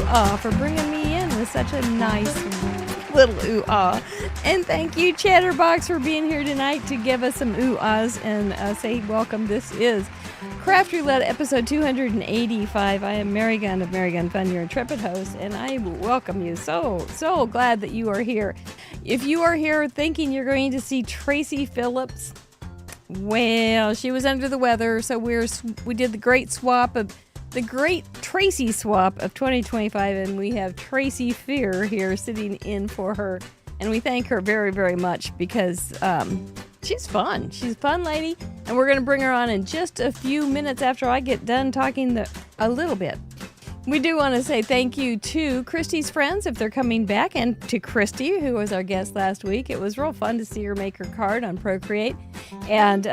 ooh-ah for bringing me in with such a nice little ooh-ah. And thank you, Chatterbox, for being here tonight to give us some ooh-ahs and say welcome. This is Craft Roulette, episode 285. I am Mary Gunn of Mary Gunn Fun, your intrepid host, and I welcome you. So glad that you are here. If you are here thinking you're going to see Tracy Phillips, well, she was under the weather, so we did the great Tracy swap of 2025, and we have Tracy Fear here sitting in for her, and we thank her very, very much because she's fun. She's a fun lady, and we're going to bring her on in just a few minutes after I get done talking a little bit. We do want to say thank you to Christy's friends if they're coming back, and to Christy, who was our guest last week. It was real fun to see her make her card on Procreate and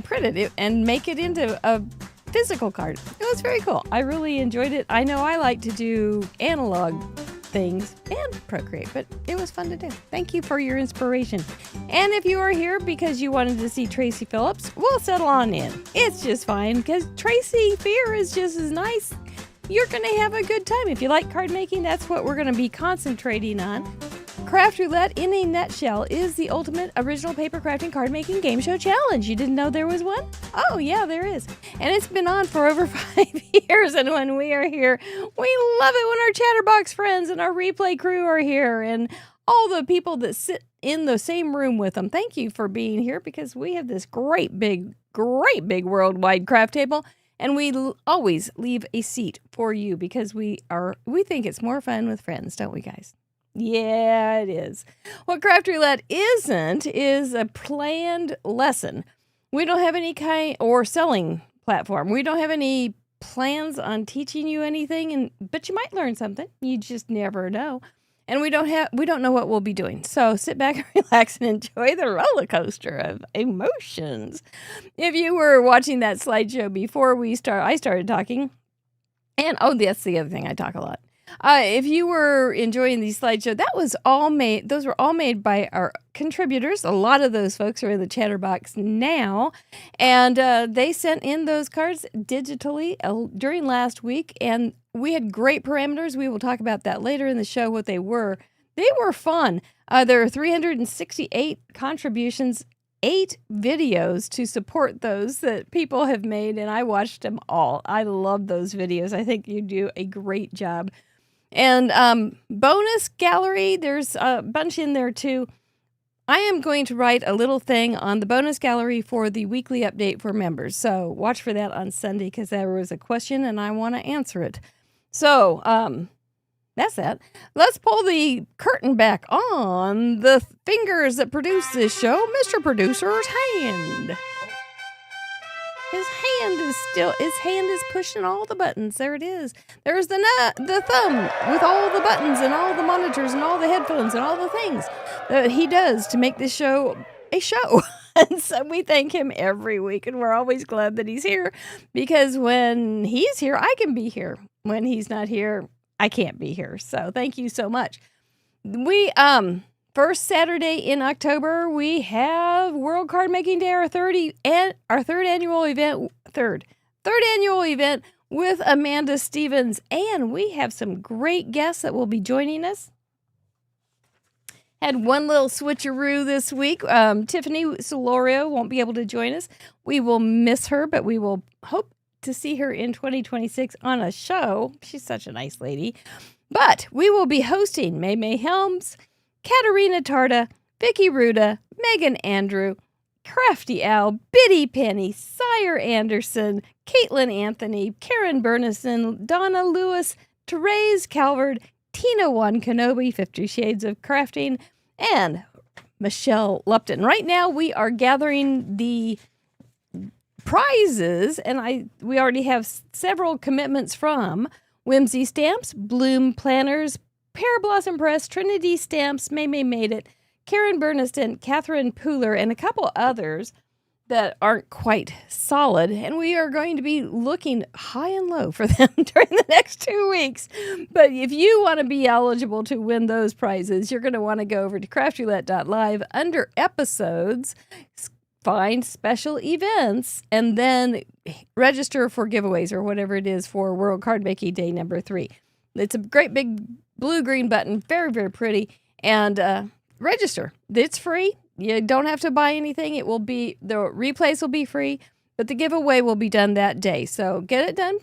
print it and make it into a physical card. It was very cool. I really enjoyed it. I know I like to do analog things and Procreate, but it was fun to do. Thank you for your inspiration. And if you are here because you wanted to see Tracy Phillips, we'll settle on in. It's just fine because Tracy Fear is just as nice. You're going to have a good time. If you like card making, that's what we're going to be concentrating on. Craft Roulette, in a nutshell, is the ultimate original paper crafting card making game show challenge. You didn't know there was one? Oh, yeah, there is. And it's been on for over 5 years. And when we are here, we love it when our Chatterbox friends and our replay crew are here and all the people that sit in the same room with them. Thank you for being here because we have this great big worldwide craft table. And we always leave a seat for you because we think it's more fun with friends, don't we, guys? Yeah, it is. What Craft Roulette isn't is a planned lesson. We don't have any kind or selling platform. We don't have any plans on teaching you anything, but you might learn something. You just never know. And we don't know what we'll be doing. So sit back and relax and enjoy the roller coaster of emotions. If you were watching that slideshow before I started talking, and that's the other thing, I talk a lot. If you were enjoying the slideshow, those were all made by our contributors. A lot of those folks are in the Chatterbox now, and they sent in those cards digitally during last week, and we had great parameters. We will talk about that later in the show, what they were. They were fun. There are 368 contributions, 8 videos to support those that people have made, and I watched them all. I love those videos. I think you do a great job. And bonus gallery, there's a bunch in there too. I am going to write a little thing on the bonus gallery for the weekly update for members. So watch for that on Sunday because there was a question and I want to answer it. So that's that. Let's pull the curtain back on the fingers that produce this show. Mr. Producer's hand. His hand is pushing all the buttons. There it is. There's the thumb with all the buttons and all the monitors and all the headphones and all the things that he does to make this show a show. And so we thank him every week, and we're always glad that he's here because when he's here, I can be here. When he's not here, I can't be here. So thank you so much. We, first Saturday in October, we have World Card Making Day, our third annual event with Amanda Stevens, and we have some great guests that will be joining us. Had one little switcheroo this week. Tiffany Solorio won't be able to join us. We will miss her, but we will hope to see her in 2026 on a show. She's such a nice lady. But we will be hosting May Helms, Katarina Tarda, Vicky Ruda, Megan Andrew, Crafty Al, Biddy Penny, Sire Anderson, Caitlin Anthony, Karen Bernison, Donna Lewis, Therese Calvert, Tina Wan Kenobi, 50 Shades of Crafting, and Michelle Lupton. Right now we are gathering the prizes, and we already have several commitments from Whimsy Stamps, Bloom Planners, Pear Blossom Press, Trinity Stamps, May Made It, Karen Berniston, Catherine Pooler, and a couple others that aren't quite solid. And we are going to be looking high and low for them during the next 2 weeks. But if you want to be eligible to win those prizes, you're going to want to go over to craftroulette.live under episodes, find special events, and then register for giveaways or whatever it is for World Card Making Day number 3. It's a great big blue-green button. Very, very pretty. And register. It's free. You don't have to buy anything. The replays will be free, but the giveaway will be done that day. So get it done.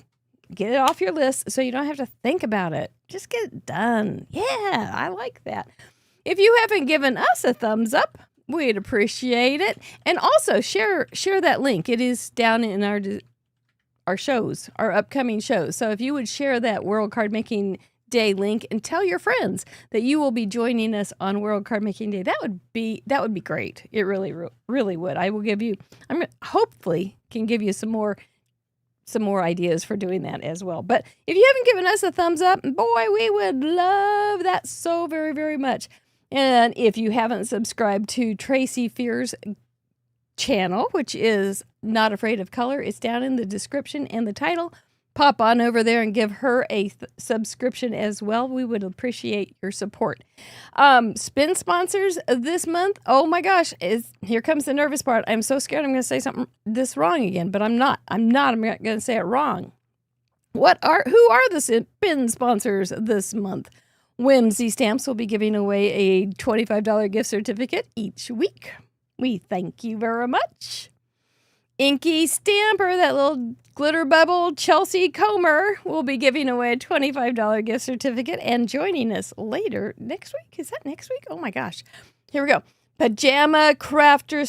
Get it off your list so you don't have to think about it. Just get it done. Yeah, I like that. If you haven't given us a thumbs up, we'd appreciate it. And also share that link. It is down in our shows, our upcoming shows. So if you would share that World Card Making Day link and tell your friends that you will be joining us on World Card Making Day, that would be great. It really, really would. Hopefully can give you some more ideas for doing that as well. But if you haven't given us a thumbs up, boy, we would love that so very, very much. And if you haven't subscribed to Tracy Fear's channel, which is Not Afraid of Color, it's down in the description and the title. Pop on over there and give her a subscription as well. We would appreciate your support. Spin sponsors this month. Oh my gosh, here comes the nervous part. I'm so scared I'm going to say something this wrong again, but I'm not. I'm going to say it wrong. Who are the spin sponsors this month? Whimsy Stamps will be giving away a $25 gift certificate each week. We thank you very much. Inky Stamper, that little glitter bubble Chelsea Comer, will be giving away a $25 gift certificate and joining us later next week. Is that next week? Oh my gosh. Here we go. Pajama Crafter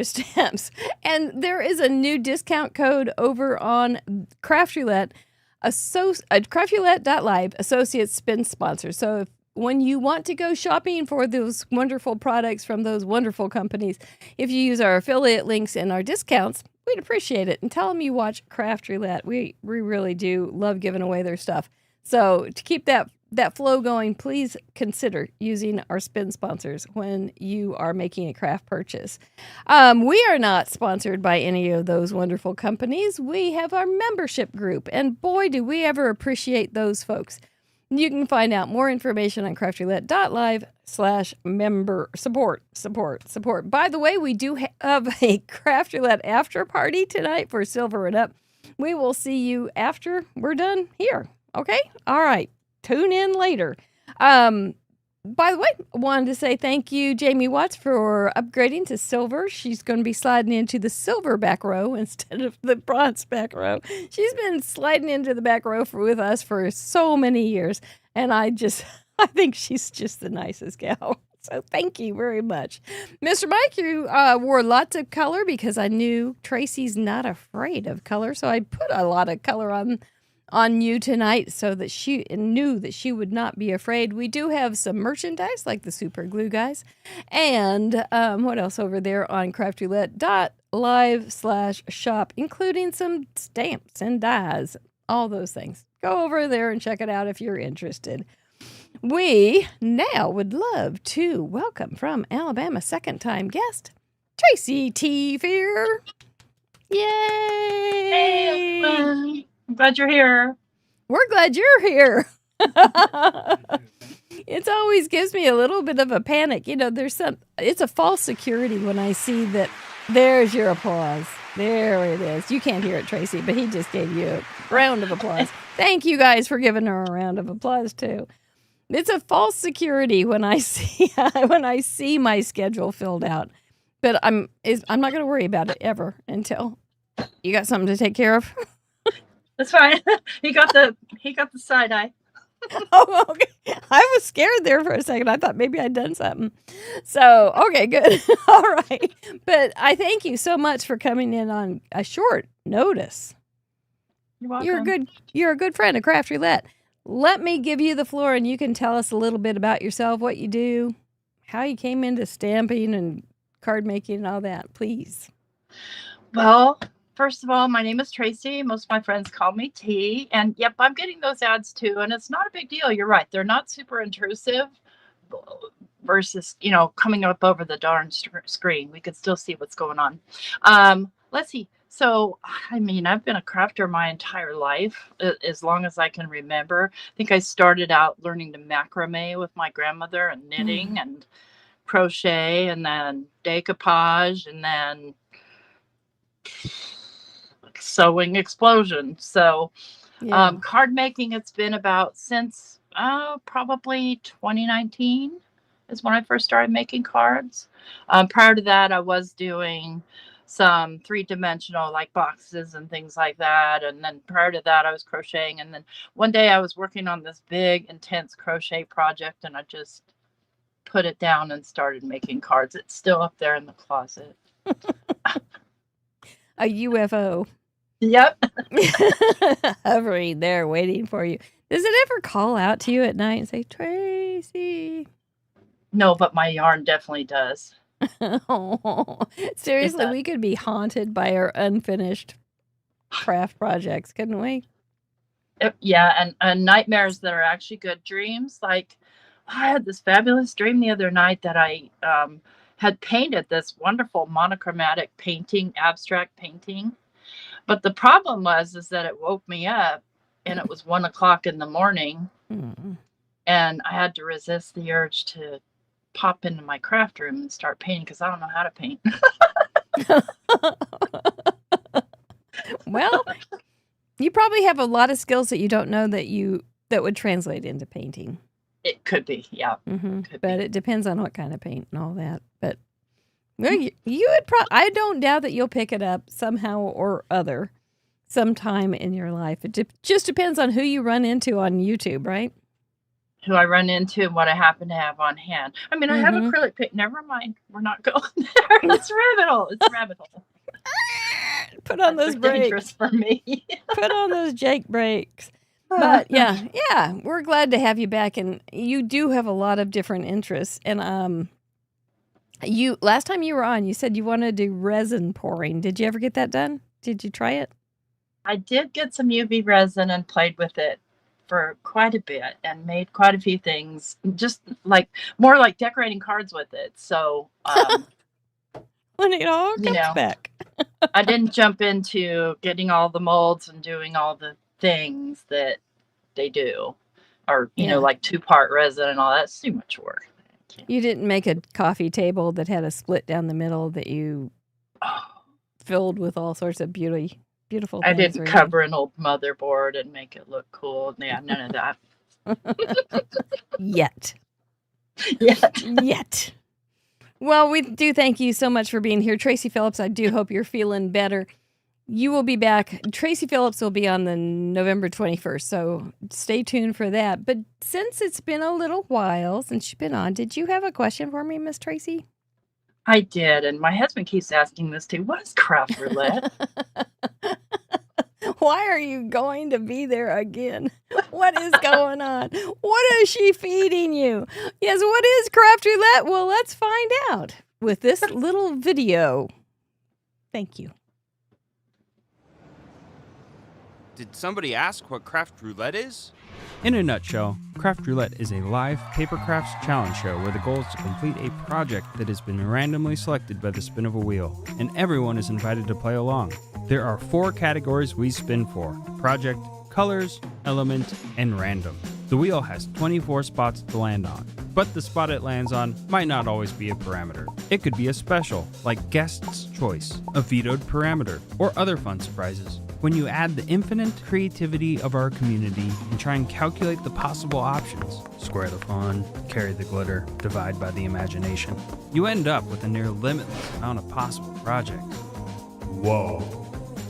Stamps. And there is a new discount code over on Craft Roulette, craftroulette.live, associate spin sponsor. So when you want to go shopping for those wonderful products from those wonderful companies, if you use our affiliate links and our discounts, we'd appreciate it. And tell them you watch Craft Roulette. We really do love giving away their stuff. So to keep that flow going, please consider using our spin sponsors when you are making a craft purchase. We are not sponsored by any of those wonderful companies. We have our membership group, and boy, do we ever appreciate those folks. You can find out more information on craftroulette.live/member support. By the way, we do have a Craft Roulette after party tonight for Silver and Up. We will see you after we're done here. Okay? All right. Tune in later. By the way, I wanted to say thank you, Jamie Watts, for upgrading to silver. She's going to be sliding into the silver back row instead of the bronze back row. She's been sliding into the back row with us for so many years, and I think she's just the nicest gal. So thank you very much. Mr. Mike, you wore lots of color because I knew Tracy's not afraid of color, so I put a lot of color on you tonight so that she knew that she would not be afraid. We do have some merchandise like the super glue guys. And what else over there on craftroulette.live/shop, including some stamps and dies, all those things. Go over there and check it out if you're interested. We now would love to welcome from Alabama second-time guest, Tracy T. Fear. Yay! Hey, I'm glad you're here. We're glad you're here. It always gives me a little bit of a panic. You know, it's a false security when I see that. There's your applause. There it is. You can't hear it, Tracy, but he just gave you a round of applause. Thank you guys for giving her a round of applause too. It's a false security when I see my schedule filled out. But I'm not going to worry about it ever until you got something to take care of. That's fine. He got the side eye. Oh, okay. I was scared there for a second. I thought maybe I'd done something. So, okay, good. All right. But I thank you so much for coming in on a short notice. You're welcome. You're a good friend of Craft Roulette. Let me give you the floor and you can tell us a little bit about yourself, what you do, how you came into stamping and card making and all that, please. Well, first of all, my name is Tracy. Most of my friends call me T. And yep, I'm getting those ads too. And it's not a big deal. You're right. They're not super intrusive versus, coming up over the darn screen. We could still see what's going on. Let's see. So, I've been a crafter my entire life, as long as I can remember. I think I started out learning to macrame with my grandmother and knitting and crochet and then decoupage and then sewing explosion. So Yeah. Card making, it's been about since probably 2019 is when I first started making cards. Prior to that, I was doing some three-dimensional like boxes and things like that. And then prior to that, I was crocheting. And then one day I was working on this big, intense crochet project, and I just put it down and started making cards. It's still up there in the closet. A UFO. Yep. Hovering there waiting for you. Does it ever call out to you at night and say, Tracy? No, but my yarn definitely does. Oh, seriously, we could be haunted by our unfinished craft projects, couldn't we? Yeah, and nightmares that are actually good dreams. Like, I had this fabulous dream the other night that I had painted this wonderful monochromatic painting, abstract painting. But the problem is that it woke me up, and it was 1 o'clock in the morning, and I had to resist the urge to pop into my craft room and start painting because I don't know how to paint. Well, you probably have a lot of skills that you don't know that would translate into painting. It could be, yeah. But it depends on what kind of paint and all that. But well, you would I don't doubt that you'll pick it up somehow or other sometime in your life. It just depends on who you run into on YouTube, right? Who I run into and what I happen to have on hand. I mean, I have acrylic paint. Never mind. We're not going there. It's rabbit hole. It's rabbit hole. Put on those brakes. Dangerous for me. Put on those Jake brakes. But yeah, we're glad to have you back, and you do have a lot of different interests. And you last time you were on, you said you wanted to do resin pouring. Did you ever get that done? Did you try it? I did get some UV resin and played with it for quite a bit and made quite a few things, just like more like decorating cards with it. So when it all comes back. I didn't jump into getting all the molds and doing all the things that they do, or you know, like 2-part resin and all that. It's too much work. You didn't make a coffee table that had a split down the middle that you filled with all sorts of beautiful things. I didn't cover an old motherboard and make it look cool. Yeah, none of that. Yet. Yet. Well, we do thank you so much for being here. Tracy Phillips, I do hope you're feeling better. You will be back. Tracy Phillips will be on the November 21st, so stay tuned for that. But since it's been a little while since you've been on, did you have a question for me, Miss Tracy? I did, and my husband keeps asking this too. What is craft roulette? Why are you going to be there again? What is going on? What is she feeding you? Yes, what is craft roulette? Well, let's find out with this little video. Thank you. Did somebody ask what craft roulette is? In a nutshell, Craft Roulette is a live paper crafts challenge show where the goal is to complete a project that has been randomly selected by the spin of a wheel, and everyone is invited to play along. There are 4 categories we spin for: project, colors, element, and random. The wheel has 24 spots to land on, but the spot it lands on might not always be a parameter. It could be a special, like guest's choice, a vetoed parameter, or other fun surprises. When you add the infinite creativity of our community and try and calculate the possible options, square the fun, carry the glitter, divide by the imagination, you end up with a near limitless amount of possible projects. Whoa.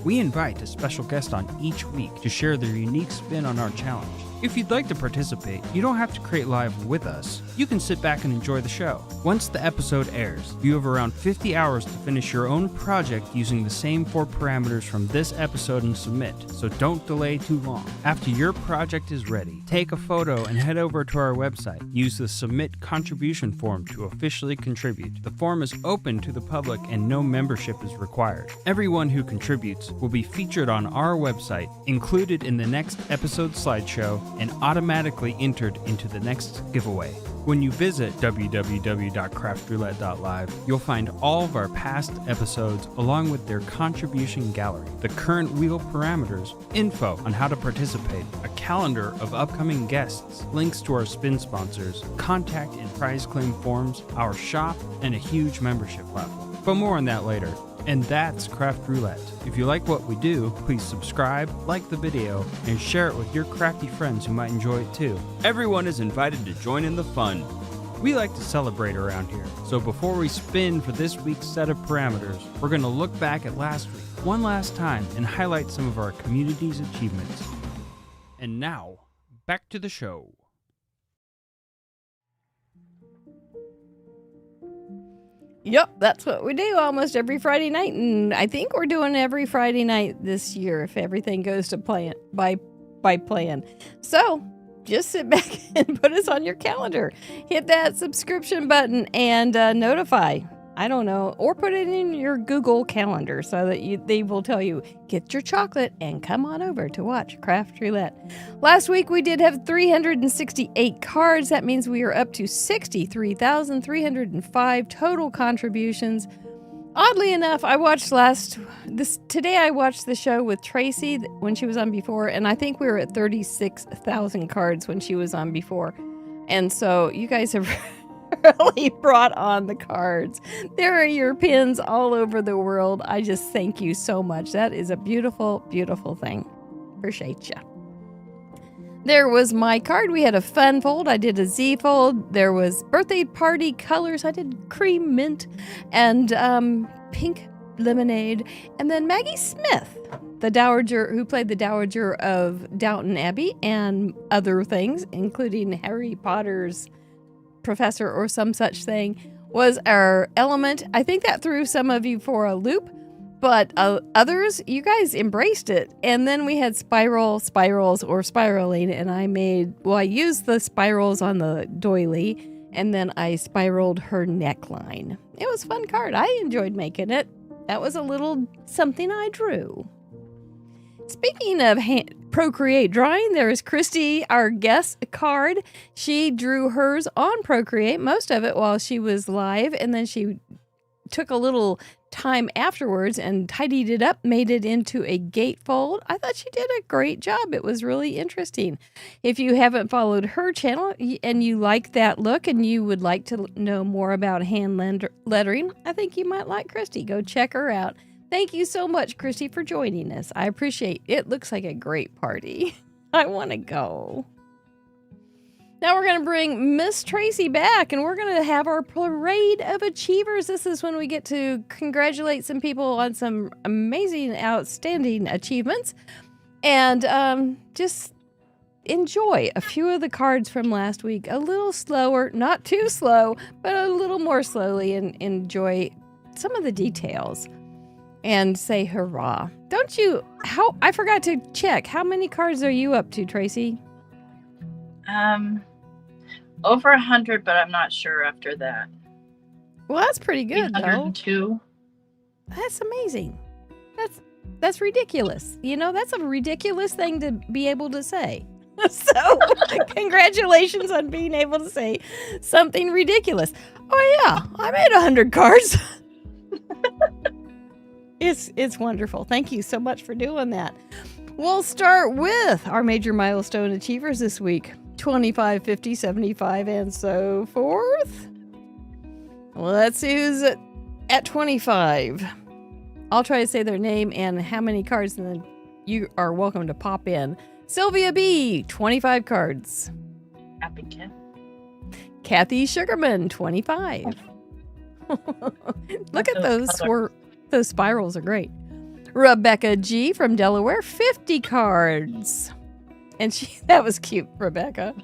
We invite a special guest on each week to share their unique spin on our challenge. If you'd like to participate, you don't have to create live with us. You can sit back and enjoy the show. Once the episode airs, you have around 50 hours to finish your own project using the same 4 parameters from this episode and submit, so don't delay too long. After your project is ready, take a photo and head over to our website. Use the Submit Contribution form to officially contribute. The form is open to the public and no membership is required. Everyone who contributes will be featured on our website, included in the next episode slideshow, and automatically entered into the next giveaway. When you visit www.craftroulette.live, you'll find all of our past episodes along with their contribution gallery, the current wheel parameters, info on how to participate, a calendar of upcoming guests, links to our spin sponsors, contact and prize claim forms, our shop, and a huge membership platform. But more on that later. And that's Craft Roulette. If you like what we do, please subscribe, like the video, and share it with your crafty friends who might enjoy it too. Everyone is invited to join in the fun. We like to celebrate around here, so before we spin for this week's set of parameters, we're going to look back at last week one last time and highlight some of our community's achievements. And now, back to the show. Yep, that's what we do almost every Friday night, and I think we're doing every Friday night this year if everything goes to plan by plan. So just sit back and put us on your calendar. Hit that subscription button and notify. I don't know, or put it in your Google Calendar so that they will tell you, get your chocolate and come on over to watch Craft Roulette. Last week we did have 368 cards. That means we are up to 63,305 total contributions. Oddly enough, today I watched the show with Tracy when she was on before, and I think we were at 36,000 cards when she was on before. And so you guys have really brought on the cards. There are your pins all over the world. I just thank you so much. That is a beautiful, beautiful thing. Appreciate you. There was my card. We had a fun fold. I did a Z fold. There was birthday party colors. I did cream mint and pink lemonade. And then Maggie Smith, the dowager who played the Dowager of Downton Abbey and other things, including Harry Potter's professor or some such thing, was our element. I think that threw some of you for a loop, but others, you guys embraced it. And then we had spirals or spiraling, and I used the spirals on the doily, and then I spiraled her neckline. It was a fun card. I enjoyed making it. That was a little something I drew. Speaking of Procreate drawing, there is Christy, our guest card. She drew hers on Procreate, most of it while she was live, and then she took a little time afterwards and tidied it up, made it into a gatefold. I thought she did a great job. It was really interesting. If you haven't followed her channel and you like that look and you would like to know more about hand lettering, I think you might like Christy. Go check her out. Thank you so much, Christy, for joining us. I appreciate it. It looks like a great party. I want to go. Now we're going to bring Miss Tracy back, and we're going to have our Parade of Achievers. This is when we get to congratulate some people on some amazing, outstanding achievements, and just enjoy a few of the cards from last week. A little slower, not too slow, but a little more slowly, and enjoy some of the details. And say hurrah. Don't you? I forgot to check. How many cards are you up to, Tracy? Over 100, but I'm not sure after that. Well, that's pretty good, 102. That's amazing. That's ridiculous. You know, that's a ridiculous thing to be able to say. So, congratulations on being able to say something ridiculous. Oh yeah, I made 100 cards. It's wonderful. Thank you so much for doing that. We'll start with our major milestone achievers this week. 25, 50, 75, and so forth. Let's see who's at 25. I'll try to say their name and how many cards, and then you are welcome to pop in. Sylvia B., 25 cards. Happy Ken. Kathy Sugarman, 25. Look at those. Those spirals are great. Rebecca G. from Delaware, 50 cards. And that was cute, Rebecca.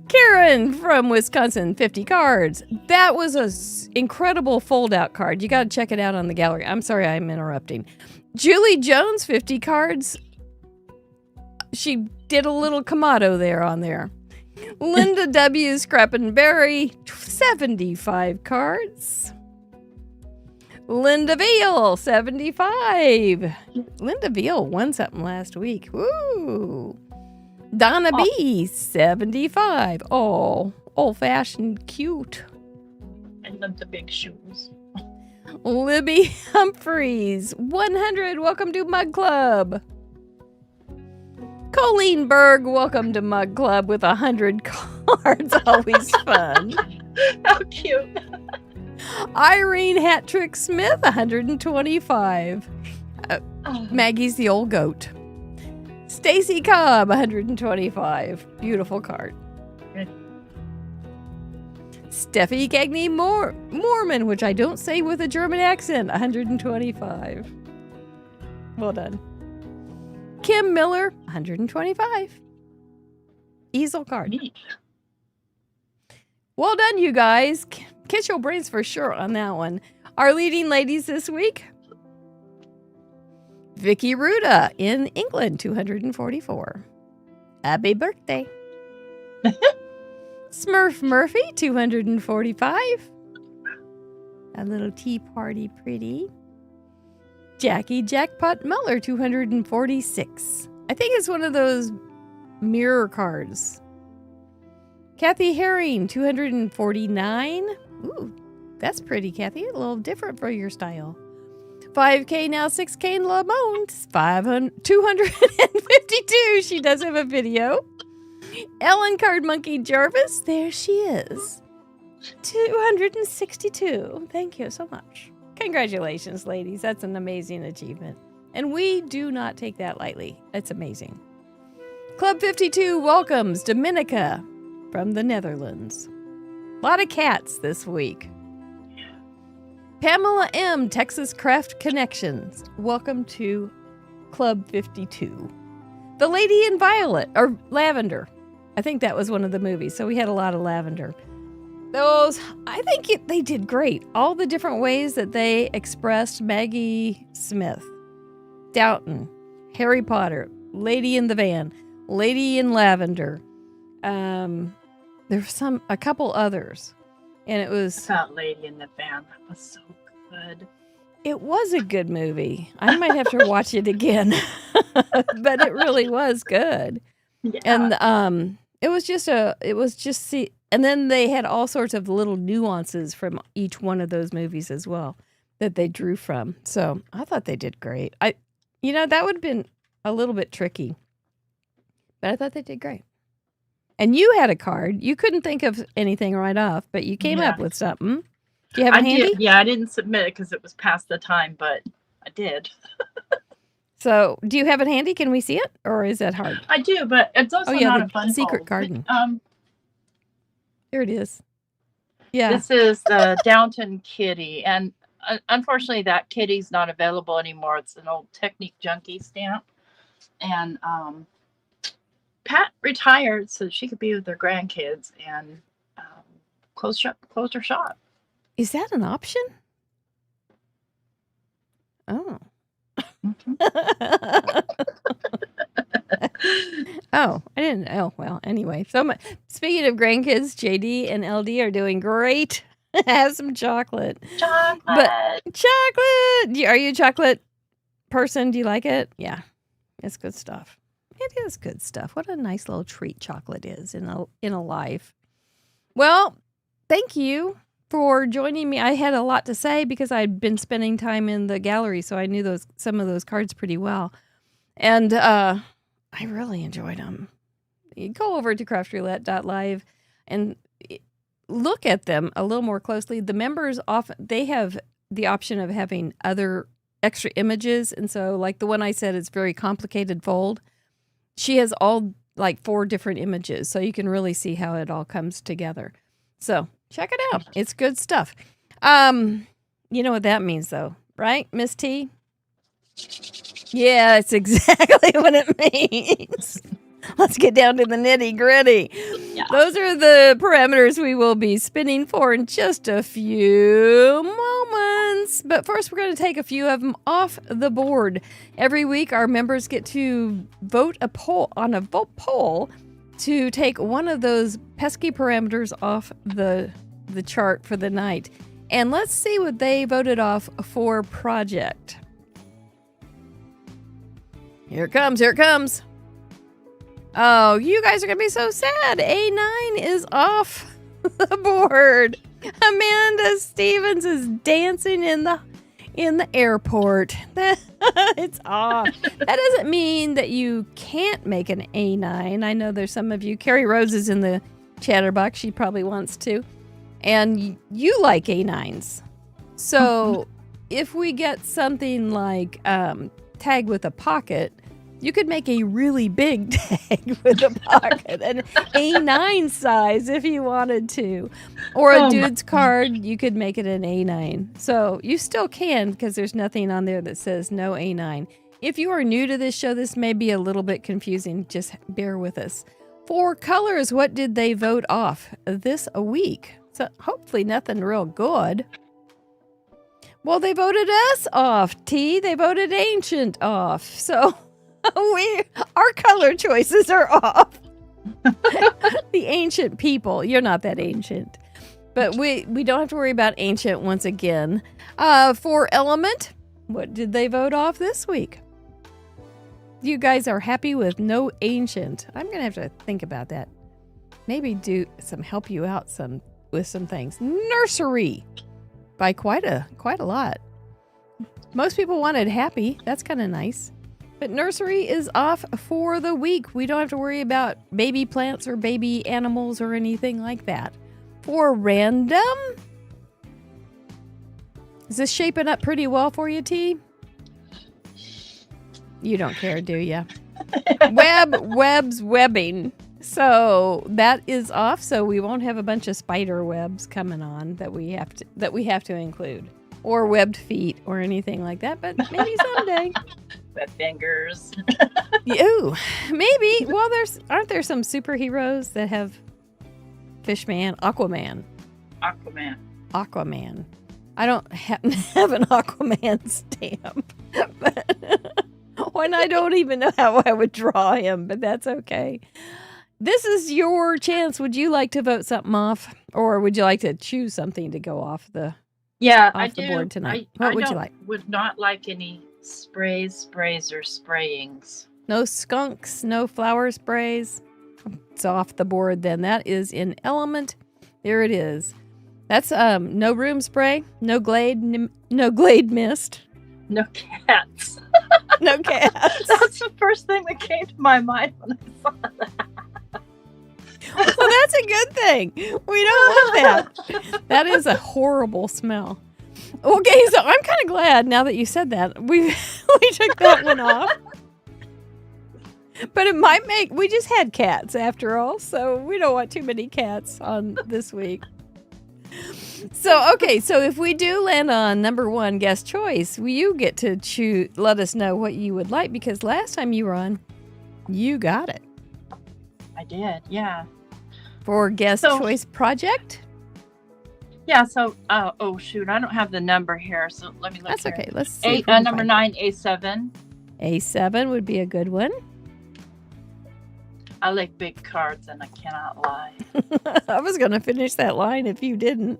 Karen from Wisconsin, 50 cards. That was an incredible fold-out card. You got to check it out on the gallery. I'm sorry I'm interrupting. Julie Jones, 50 cards. She did a little Kamado there on there. Linda W. Scrappenberry, 75 cards. Linda Veal, 75. Linda Veal won something last week. Woo! Donna B, 75. Oh, old-fashioned cute. I love the big shoes. Libby Humphreys, 100. Welcome to Mug Club. Colleen Berg, welcome to Mug Club with 100 cards. Always fun. How cute. Irene Hat-Trick Smith, 125. Maggie's the old goat. Stacy Cobb, 125. Beautiful card. Good. Steffi Cagney Mormon, which I don't say with a German accent, 125. Well done. Kim Miller, 125. Easel card. Neat. Well done, you guys. Kiss your brains for sure on that one. Our leading ladies this week. Vicky Ruda in England, 244. Happy birthday. Smurf Murphy, 245. A little tea party pretty. Jackie Jackpot Muller, 246. I think it's one of those mirror cards. Kathy Herring, 249. Ooh, that's pretty, Kathy. A little different for your style. 5K now, 6K in Lamont's 252. She does have a video. Ellen Card Monkey Jarvis, there she is. 262. Thank you so much. Congratulations, ladies. That's an amazing achievement. And we do not take that lightly. It's amazing. Club 52 welcomes Dominica from the Netherlands. A lot of cats this week. Pamela M., Texas Craft Connections. Welcome to Club 52. The Lady in Violet, or Lavender. I think that was one of the movies, so we had a lot of lavender. Those, I think they did great. All the different ways that they expressed Maggie Smith, Downton, Harry Potter, Lady in the Van, Lady in Lavender. There's a couple others. And it was... I thought Lady in the Van. That was so good. It was a good movie. I might have to watch it again. But it really was good. Yeah. And it was just and then they had all sorts of little nuances from each one of those movies as well that they drew from. So I thought they did great. That would have been a little bit tricky. But I thought they did great. And you had a card. You couldn't think of anything right off, but you came up with something. Do you have it handy? Yeah, I didn't submit it because it was past the time, but I did. So, do you have it handy? Can we see it? Or is that hard? I do, but it's also not a fun secret garden. Here it is. Yeah. This is the Downton Kitty, and unfortunately that kitty's not available anymore. It's an old Technique Junkie stamp. And Pat retired so she could be with her grandkids and closed her shop. Is that an option? Oh. Mm-hmm. Oh, I didn't. Oh, well, anyway. So, speaking of grandkids, JD and LD are doing great. Have some chocolate. Chocolate. But chocolate. Are you a chocolate person? Do you like it? Yeah. It's good stuff. It is good stuff. What a nice little treat chocolate is in a life. Well, thank you for joining me. I had a lot to say because I'd been spending time in the gallery, so I knew some of those cards pretty well. And I really enjoyed them. You go over to craftroulette.live and look at them a little more closely. The members they have the option of having other extra images, and so like the one I said, it's very complicated fold. She has all like 4 different images, so you can really see how it all comes together. So check it out. It's good stuff. You know what that means, though, right, Miss T? Yeah, it's exactly what it means. Let's get down to the nitty gritty. Yeah. Those are the parameters we will be spinning for in just a few moments. But first, we're going to take a few of them off the board. Every week, our members get to vote a poll to take one of those pesky parameters off the chart for the night. And let's see what they voted off for project. Here it comes. Oh, you guys are going to be so sad. A9 is off the board. Amanda Stevens is dancing in the airport. It's off. That doesn't mean that you can't make an A9. I know there's some of you. Carrie Rose is in the chatterbox. She probably wants to. And you like A9s. So if we get something like tag with a pocket, you could make a really big tag with a pocket, an A9 size if you wanted to. Or a dude's card, you could make it an A9. So you still can, because there's nothing on there that says no A9. If you are new to this show, this may be a little bit confusing. Just bear with us. For colors, what did they vote off this week? So hopefully nothing real good. Well, they voted us off, T. They voted Ancient off. So our color choices are off. The Ancient people. You're not that ancient. But we don't have to worry about Ancient once again. For Element, what did they vote off this week? You guys are happy with no Ancient. I'm going to have to think about that. Maybe help you out with some things. Nursery. By quite a lot. Most people wanted Happy. That's kind of nice. But Nursery is off for the week. We don't have to worry about baby plants or baby animals or anything like that. For Random, is this shaping up pretty well for you, T? You don't care, do you? Web's webbing. So that is off. So we won't have a bunch of spider webs coming on that we have to include, or webbed feet or anything like that. But maybe someday. Web fingers. Ooh, maybe. Well, aren't there some superheroes that have Fishman, Aquaman? I don't happen to have an Aquaman stamp, and I don't even know how I would draw him. But that's okay. This is your chance. Would you like to vote something off, or would you like to choose something to go off the board tonight? What would you like? Would not like any sprays, or sprayings. No skunks, no flower sprays. It's off the board then. That is in Element. There it is. That's no room spray, no Glade mist. No cats. No cats. That's the first thing that came to my mind when I saw that. Well, that's a good thing. We don't want that. That is a horrible smell. Okay, so I'm kind of glad now that you said that. We took that one off. But it might we just had cats after all, so we don't want too many cats on this week. So, okay, so if we do land on number 1 guest choice, you get to let us know what you would like, because last time you were on, you got it. I did, yeah. For guest choice project? Yeah, so, oh shoot, I don't have the number here, so let me look. That's here. okay, let's see. Number 9, A7. A7 would be a good one. I like big cards, and I cannot lie. I was going to finish that line if you didn't.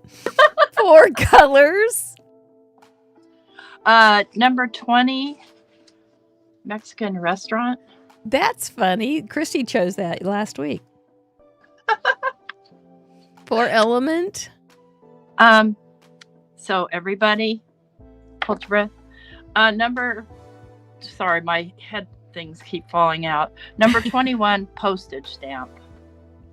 4 colors. Number 20, Mexican restaurant. That's funny. Christy chose that last week. 4 Element. So everybody, hold your breath. Sorry, my head things keep falling out. Number 21, postage stamp.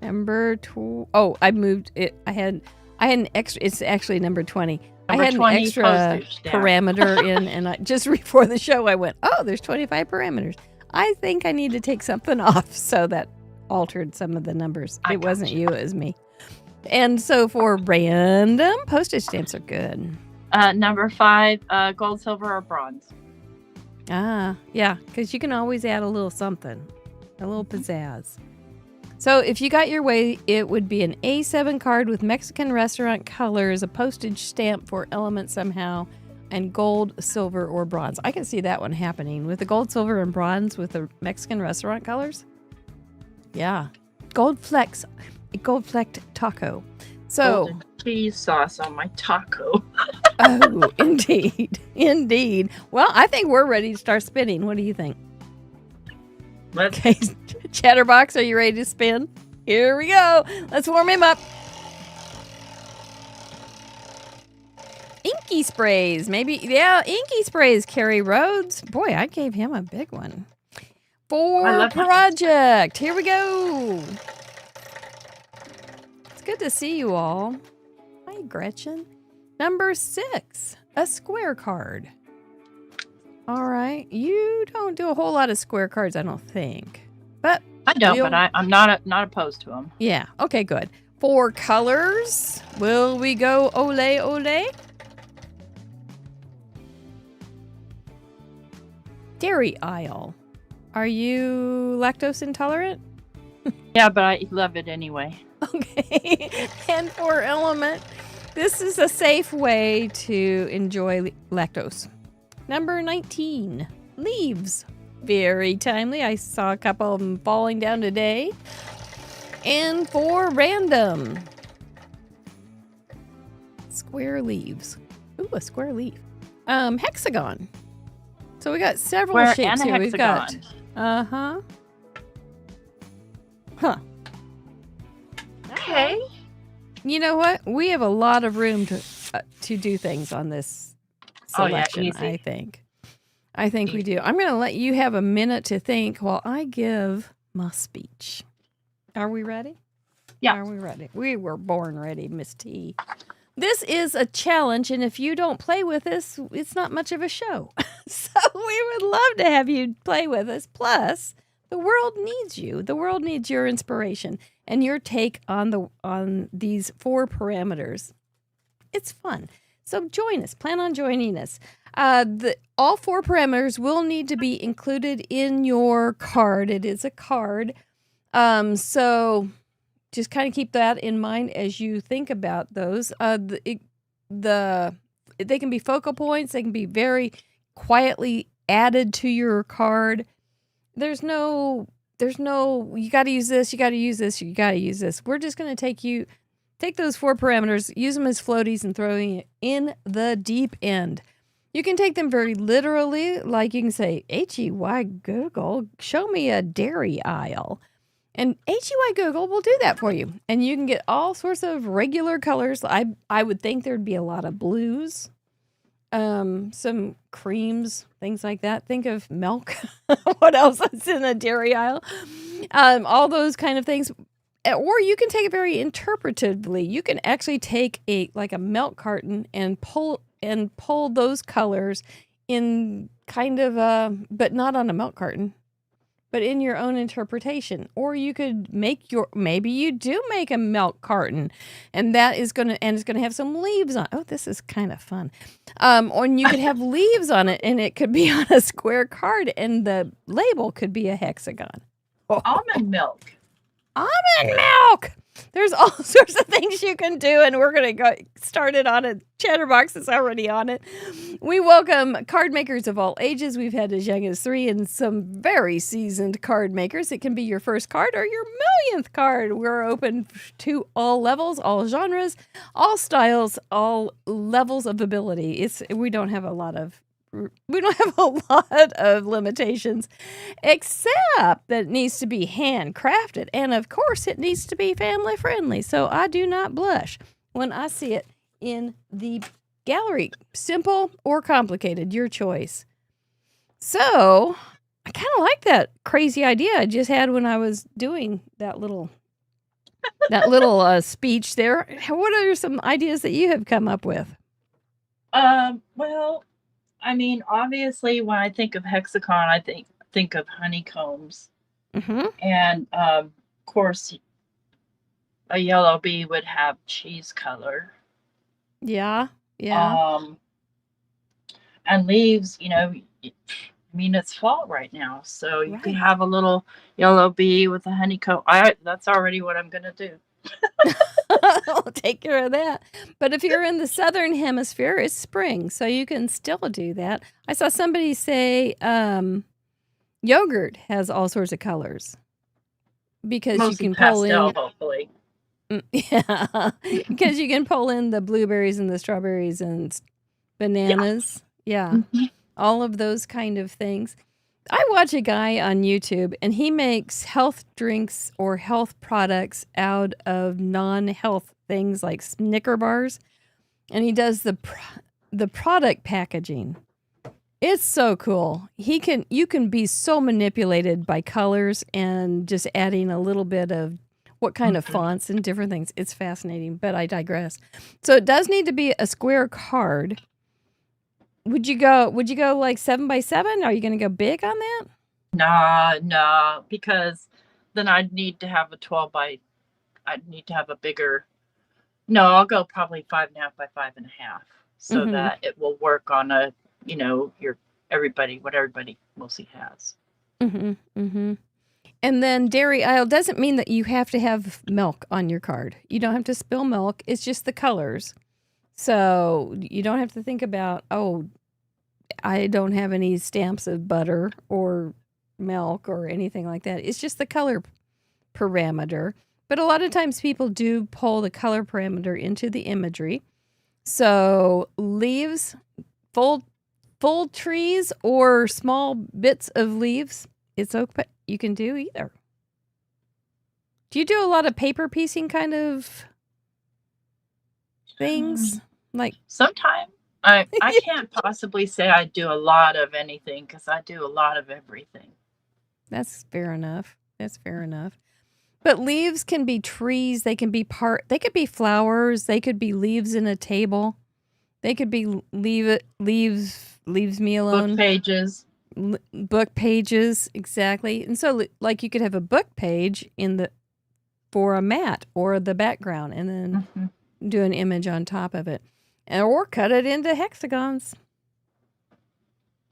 I moved it. I had an extra. It's actually number 20. Number I had an 20 extra parameter in, and just before the show, I went, "Oh, there's 25 parameters. I think I need to take something off." So that altered some of the numbers. It wasn't you, it was me. And so for Random, postage stamps are good. Number 5, gold, silver, or bronze. Ah, yeah, because you can always add a little something, a little pizzazz. So if you got your way, it would be an A7 card with Mexican restaurant colors, a postage stamp for Element somehow, and gold, silver, or bronze. I can see that one happening with the gold, silver, and bronze with the Mexican restaurant colors. Yeah. Gold flecked taco. So golden cheese sauce on my taco. Oh, indeed. Well, I think we're ready to start spinning. What do you think? Okay, Chatterbox, are you ready to spin? Here we go. Let's warm him up. Inky sprays, maybe. Yeah, inky sprays, Kerry Rhodes. Boy, I gave him a big one. For project. Here we go. It's good to see you all. Okay, Gretchen. Number 6, a square card. All right. You don't do a whole lot of square cards, I don't think. But I don't, but I'm not opposed to them. yeah. Okay, good. 4 colors. Will we go ole ole? Dairy aisle. Are you lactose intolerant? Yeah, but I love it anyway. Okay. And for element, this is a safe way to enjoy lactose. Number 19, leaves. Very timely. I saw a couple of them falling down today. And for random, square leaves. Ooh, a square leaf. Hexagon. So we got several Square shapes and a here. We've got hexagon. Huh. Okay. You know what? We have a lot of room to do things on this selection, easy. I think we do. I'm going to let you have a minute to think while I give my speech. Are we ready? Yeah. Are we ready? We were born ready, Miss T. This is a challenge, and if you don't play with us, it's not much of a show. So we would love to have you play with us. Plus, the world needs you. The world needs your inspiration and your take on these 4 parameters. It's fun. So join us. Plan on joining us. All 4 parameters will need to be included in your card. It is a card. So just kind of keep that in mind as you think about those. They can be focal points. They can be very quietly added to your card. There's no, you got to use this, you got to use this, you got to use this. We're just going to take those 4 parameters, use them as floaties, and throwing it in the deep end. You can take them very literally, like you can say, HEY Google, show me a dairy aisle. And HEY Google will do that for you. And you can get all sorts of regular colors. I would think there'd be a lot of blues, some creams, things like that. Think of milk. What else is in a dairy aisle? All those kind of things. Or you can take it very interpretively. You can actually take a milk carton and pull those colors in kind of but not on a milk carton, but in your own interpretation. Or you could maybe you do make a milk carton, and it's gonna have some leaves on. Oh, this is kind of fun. Or you could have leaves on it, and it could be on a square card, and the label could be a hexagon. Almond milk. Almond milk. There's all sorts of things you can do, and we're going to go started on it. Chatterbox is already on it. We welcome card makers of all ages. We've had as young as 3 and some very seasoned card makers. It can be your first card or your millionth card. We're open to all levels, all genres, all styles, all levels of ability. We don't have a lot of limitations, except that it needs to be handcrafted. And of course, it needs to be family friendly. So I do not blush when I see it in the gallery. Simple or complicated, your choice. So I kind of like that crazy idea I just had when I was doing that little speech there. What are some ideas that you have come up with? Well, I mean, obviously, when I think of hexagon, I think of honeycombs, and of course, a yellow bee would have cheese color. Yeah. And leaves, it's fall right now, so you could have a little yellow bee with a honeycomb. That's already what I'm gonna do. I'll take care of that. But if you're in the southern hemisphere, it's spring, so you can still do that. I saw somebody say yogurt has all sorts of colors because Mostly you can pull pastel, in. hopefully. Yeah, because you can pull in the blueberries and the strawberries and bananas. Yeah. All of those kind of things. I watch a guy on YouTube, and he makes health drinks or health products out of non-health things like Snicker bars, and he does the product packaging. It's so cool. You can be so manipulated by colors and just adding a little bit of what kind of fonts and different things. It's fascinating, but I digress. So it does need to be a square card. Would you go like 7x7? Are you going to go big on that? No, because then I'd need to have I'd need to have a bigger. No, I'll go probably 5.5 by 5.5, so that it will work on a, what everybody mostly has. And then dairy aisle doesn't mean that you have to have milk on your card. You don't have to spill milk. It's just the colors. So you don't have to think about, I don't have any stamps of butter or milk or anything like that. It's just the color parameter. But a lot of times people do pull the color parameter into the imagery. So leaves, full trees or small bits of leaves, it's okay. You can do either. Do you do a lot of paper piecing kind of things? Like sometimes I can't possibly say I do a lot of anything because I do a lot of everything. That's fair enough. But leaves can be trees. They can be flowers. They could be leaves in a table. They could be leaves me alone. Book pages. Exactly. And so like you could have a book page for a mat or the background and then do an image on top of it. Or cut it into hexagons.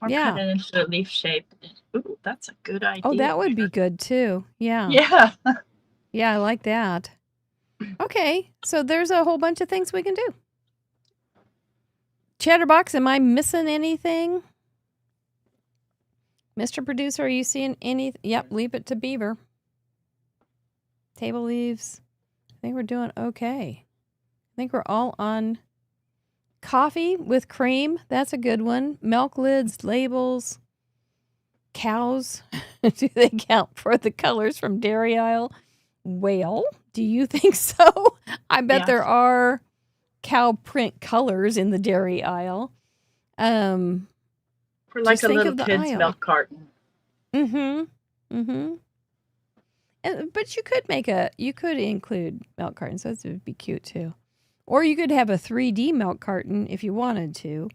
Or cut it into a leaf shape. Ooh, that's a good idea. Oh, that would be good too. Yeah. Yeah. Yeah, I like that. Okay, so there's a whole bunch of things we can do. Chatterbox, am I missing anything? Mr. Producer, are you seeing anything? Yep, leave it to Beaver. Table leaves. I think we're doing okay. I think we're all on coffee with cream. That's a good one. Milk lids, labels. Cows. Do they count for the colors from dairy aisle? Well, do you think so? I bet there are cow print colors in the dairy aisle. For like a little kid's milk carton. But you could include milk cartons. So that would be cute too. Or you could have a 3D milk carton if you wanted to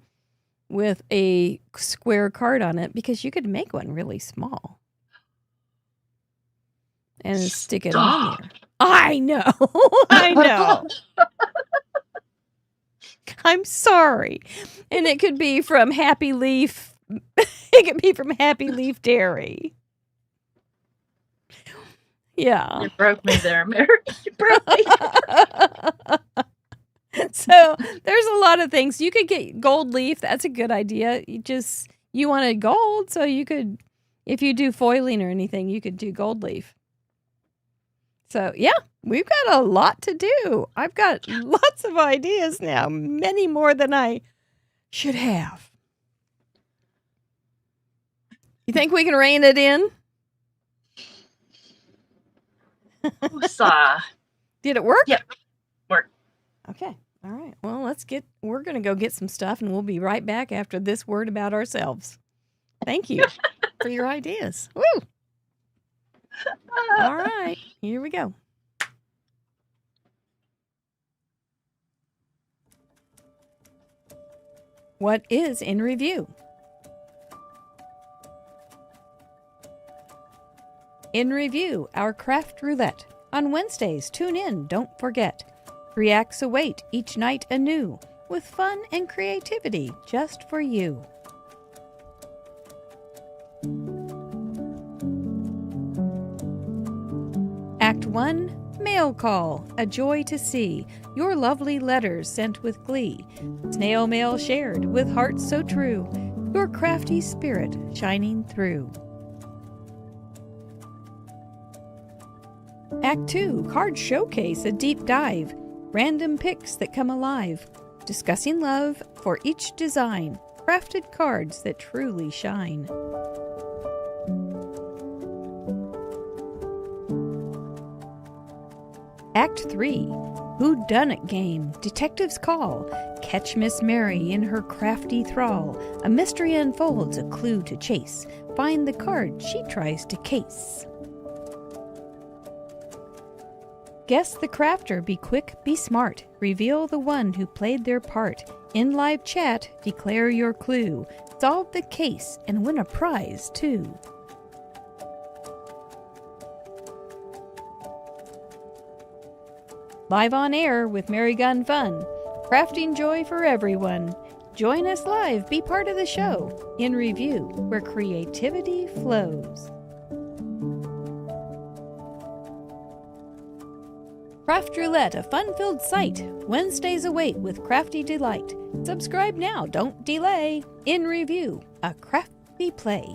with a square card on it because you could make one really small. And stick it on there. I know. I'm sorry. And it could be from Happy Leaf. It could be from Happy Leaf Dairy. Yeah. You broke me there, Mary. You broke me. So there's a lot of things. You could get gold leaf. That's a good idea. You wanted gold, so you could, if you do foiling or anything, you could do gold leaf. So, yeah, we've got a lot to do. I've got lots of ideas now, many more than I should have. You think we can rein it in? Did it work? Yep, work. Okay, all right. Well, we're going to go get some stuff, and we'll be right back after this word about ourselves. Thank you for your ideas. Woo! All right, here we go. What is in review? In review, our craft roulette. On Wednesdays, tune in, don't forget. 3 acts await each night anew, with fun and creativity just for you. Act 1, Mail Call, a joy to see, your lovely letters sent with glee, snail mail shared with hearts so true, your crafty spirit shining through. Act 2, Card Showcase, a deep dive, random picks that come alive, discussing love for each design, crafted cards that truly shine. Act 3, Whodunit Game, Detective's Call, catch Miss Mary in her crafty thrall, a mystery unfolds, a clue to chase, find the card she tries to case. Guess the crafter, be quick, be smart. Reveal the one who played their part. In live chat, declare your clue. Solve the case and win a prize, too. Live on air with Mary Gun Fun. Crafting joy for everyone. Join us live, be part of the show. In Revue, where creativity flows. Craft Roulette, a fun-filled site. Wednesdays await with crafty delight. Subscribe now, don't delay. In Revue, a crafty play.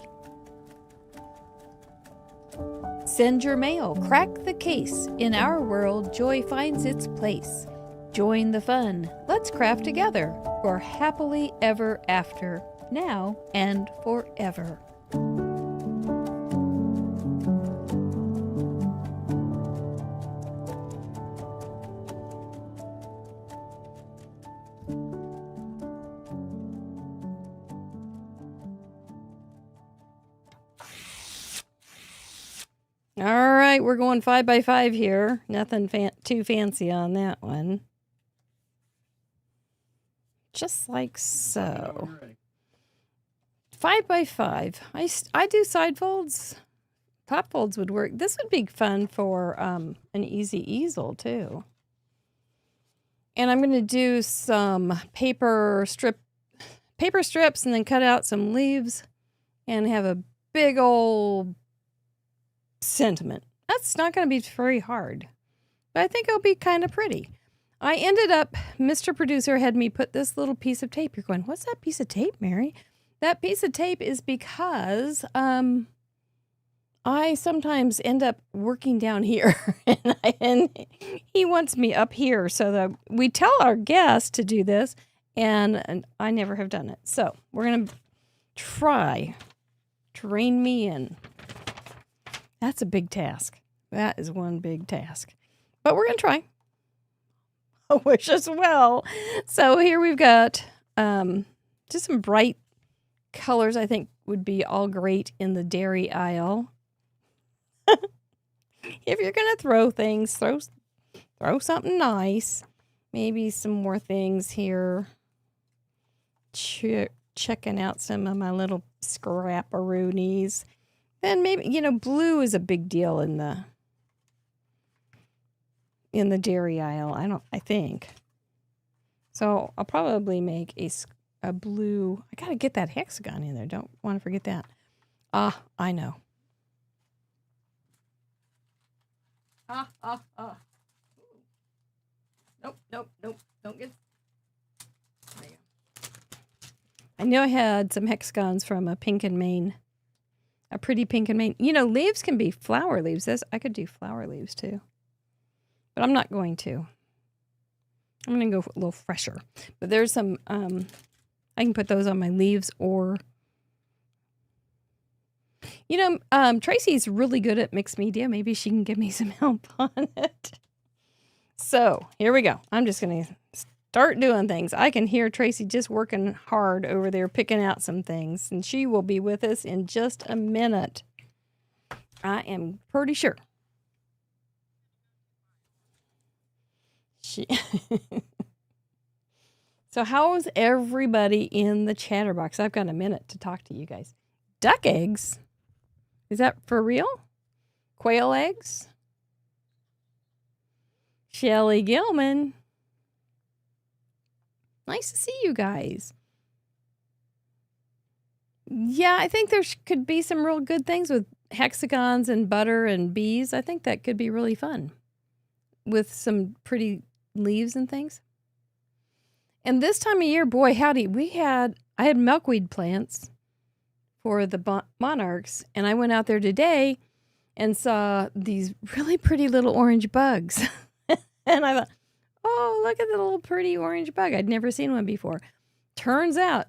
Send your mail, crack the case. In our world, joy finds its place. Join the fun. Let's craft together for happily ever after, now and forever. All right, we're going 5 by 5 here. Nothing too fancy on that one. Just like so. 5 by 5. I do side folds. Top folds would work. This would be fun for an easy easel too. And I'm going to do some paper strips and then cut out some leaves and have a big old sentiment. That's not going to be very hard, but I think it'll be kind of pretty. I ended up, Mr. Producer had me put this little piece of tape. You're going, what's that piece of tape, Mary? That piece of tape is because I sometimes end up working down here, and he wants me up here so that we tell our guests to do this, and I never have done it. So we're going to try to rein me in. That's a big task. That is one big task. But we're going to try. I wish us well. So here we've got just some bright colors I think would be all great in the dairy aisle. If you're going to throw things, throw something nice. Maybe some more things here. Checking out some of my little scrapperoonies. Then maybe, blue is a big deal in the dairy aisle. I think. So I'll probably make a blue. I got to get that hexagon in there. Don't want to forget that. I know. Nope. Don't get. There you go. I know I had some hexagons from a pink and Maine. A pretty pink and Maine. Leaves can be flower leaves. I could do flower leaves too. But I'm not going to. I'm going to go a little fresher. But there's some, I can put those on my leaves or, Tracy's really good at mixed media. Maybe she can give me some help on it. So here we go. I'm just going to start doing things. I can hear Tracy just working hard over there, picking out some things, and she will be with us in just a minute. I am pretty sure. So how is everybody in the chatterbox? I've got a minute to talk to you guys. Duck eggs? Is that for real? Quail eggs? Shelly Gilman. Nice to see you guys. Yeah, I think there could be some real good things with hexagons and butter and bees. I think that could be really fun with some pretty leaves and things. And this time of year, boy, howdy, I had milkweed plants for the monarchs, and I went out there today and saw these really pretty little orange bugs. And I thought, oh, look at the little pretty orange bug. I'd never seen one before. Turns out,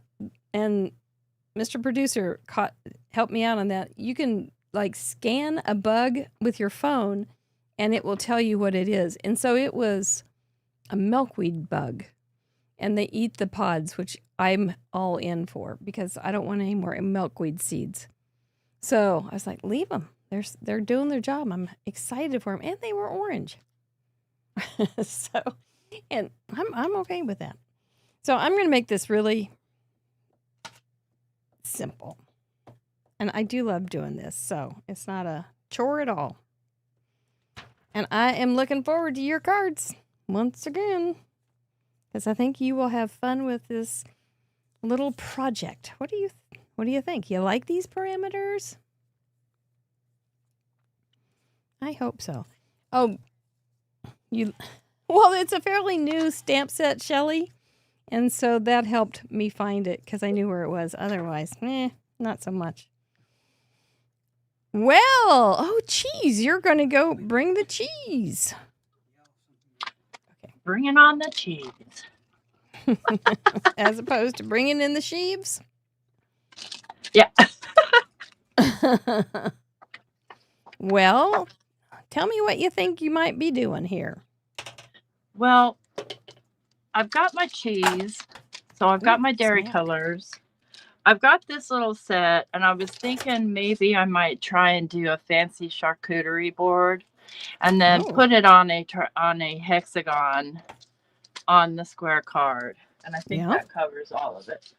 and Mr. Producer helped me out on that, you can scan a bug with your phone and it will tell you what it is. And so it was a milkweed bug. And they eat the pods, which I'm all in for because I don't want any more milkweed seeds. So I was like, leave them. They're doing their job. I'm excited for them. And they were orange. So, and I'm okay with that. So I'm going to make this really simple. And I do love doing this, so it's not a chore at all. And I am looking forward to your cards once again, because I think you will have fun with this little project. What do you think? You like these parameters? I hope so. Oh, well, it's a fairly new stamp set, Shelley, and so that helped me find it because I knew where it was. Otherwise, not so much. Well, oh, cheese. You're going to go bring the cheese. Okay, bringing on the cheese. As opposed to bringing in the sheaves? Yeah. Well, tell me what you think you might be doing here. Well, I've got my cheese, so I've got my dairy snap. colors. I've got this little set, and I was thinking maybe I might try and do a fancy charcuterie board, and then put it on a hexagon on the square card. And I think that covers all of it.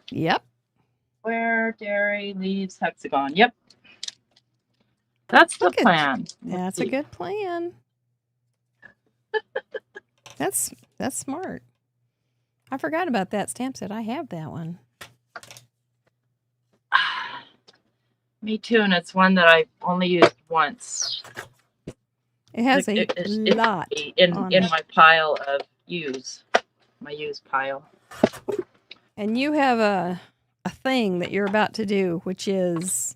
Yep. Square, dairy, leaves, hexagon. Yep. That's the plan. That's a good plan. That's smart. I forgot about that stamp set. I have that one. Me too, and it's one that I only used once. It has a lot in my pile of use. My used pile. And you have a thing that you're about to do, which is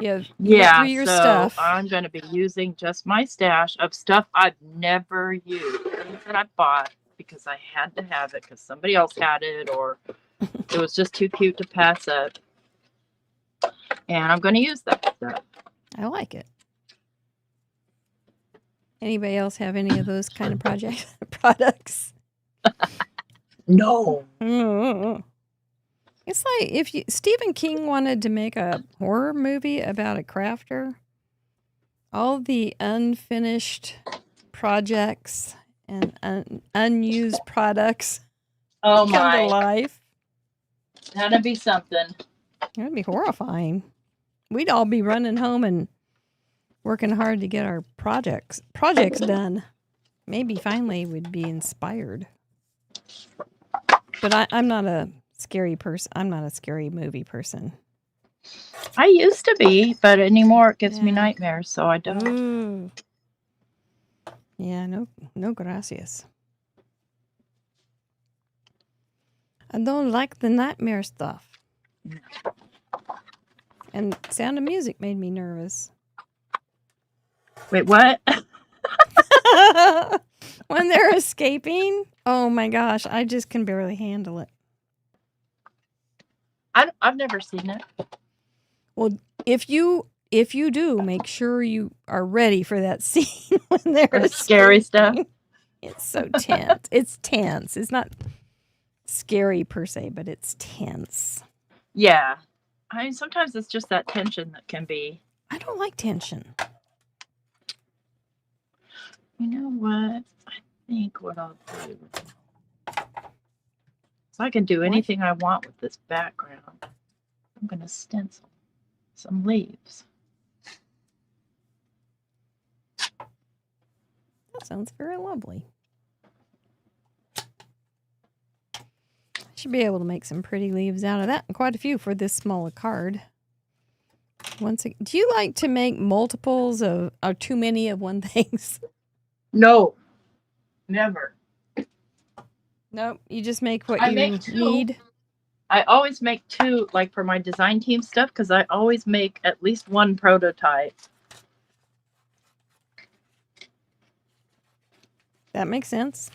you have your stuff. I'm going to be using just my stash of stuff I've never used, things that I bought because I had to have it because somebody else had it, or it was just too cute to pass up. And I'm going to use that stuff. I like it. Anybody else have any of those kind of products? No. It's like if Stephen King wanted to make a horror movie about a crafter, all the unfinished projects and unused products come to life. That'd be something. That'd be horrifying. We'd all be running home and working hard to get our projects done. Maybe finally we'd be inspired. But I'm not a scary person. I'm not a scary movie person. I used to be, but anymore it gives me nightmares, so I don't. Ooh. Yeah, no gracias. I don't like the nightmare stuff. And Sound of Music made me nervous. Wait, what? When they're escaping, oh my gosh, I just can barely handle it. I've never seen it. Well, if you do, make sure you are ready for that scene when they're scary stuff. It's so tense. It's tense. It's not scary per se, but it's tense. Yeah. I mean, sometimes it's just that tension that can be. I don't like tension. You know what? I think what I'll do. So I can do anything I want with this background. I'm going to stencil some leaves. That sounds very lovely. I should be able to make some pretty leaves out of that, and quite a few for this small a card. Do you like to make multiples of, or too many of one things? No, never. Nope, you just make what you need. I always make two, like for my design team stuff, because I always make at least one prototype. That makes sense.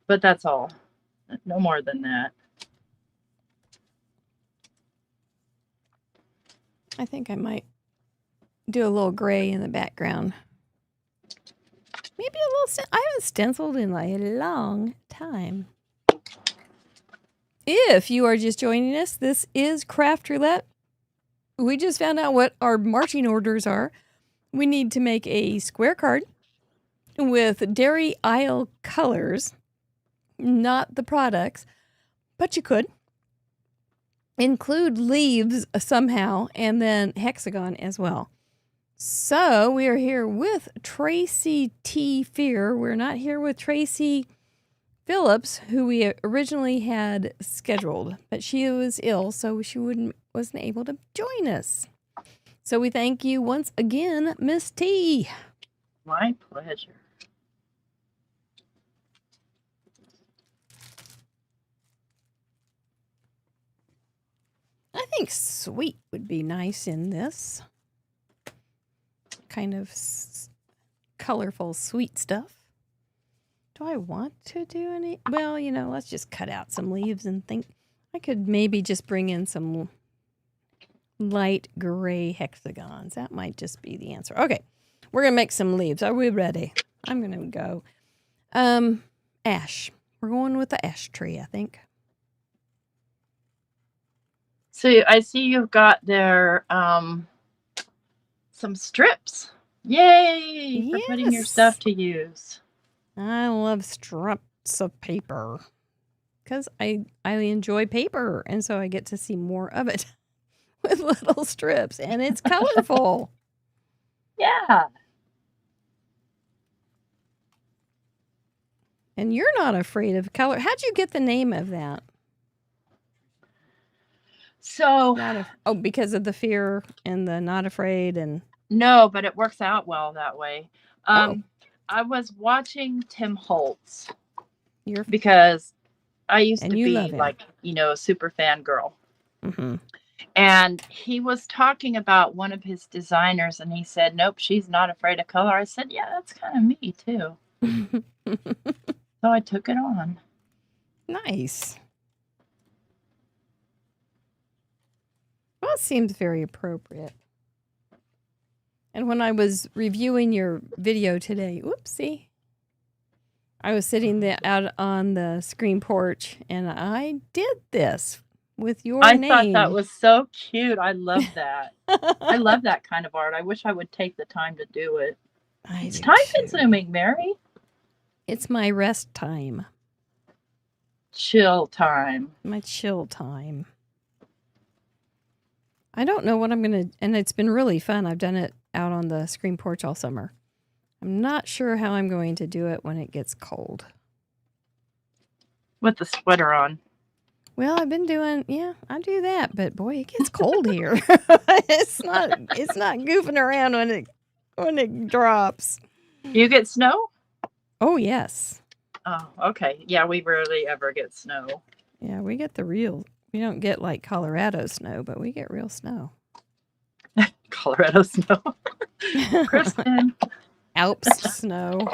But that's all. No more than that. I think I might do a little gray in the background. Maybe a little. I haven't stenciled in a long time. If you are just joining us, this is Craft Roulette. We just found out what our marching orders are. We need to make a square card with Dairy Isle colors, not the products, but you could include leaves somehow and then hexagon as well. So we are here with Tracy T. Fear. We're not here with Tracy Phillips, who we originally had scheduled, but she was ill, so she wasn't able to join us. So we thank you once again, Miss T. My pleasure. I think sweet would be nice in this kind of colorful sweet stuff. Do I want to do any? Well, let's just cut out some leaves and think I could maybe just bring in some light gray hexagons. That might just be the answer. Okay, we're going to make some leaves. Are we ready? I'm going to go. Ash. We're going with the ash tree, I think. So I see you've got there some strips. Yay! For putting your Yes. stuff to use. I love strips of paper because I enjoy paper, and so I get to see more of it with little strips, and it's colorful. Yeah. And you're not afraid of color. How'd you get the name of that? So Because of the fear and the not afraid and no, but it works out well that way. Oh. I was watching Tim Holtz you're. because I used And to you be love him. like, a super fan girl. Mm-hmm. And he was talking about one of his designers, and he said, nope, she's not afraid of color. I said, yeah, that's kind of me too. So I took it on. Nice. Well, it seems very appropriate. And when I was reviewing your video today, whoopsie, I was sitting there out on the screen porch, and I did this with your name. I thought that was so cute. I love that. I love that kind of art. I wish I would take the time to do it. It's time consuming, Mary. It's my rest time. Chill time. My chill time. I don't know what I'm going to... And it's been really fun. I've done it out on the screen porch all summer. I'm not sure how I'm going to do it when it gets cold. With the sweater on. Well, I've been doing... Yeah, I do that. But boy, it gets cold here. It's not goofing around when it drops. You get snow? Oh, yes. Oh, okay. Yeah, we rarely ever get snow. Yeah, we get the real... We don't get like Colorado snow, but we get real snow. Colorado snow. Kristen. Alps snow.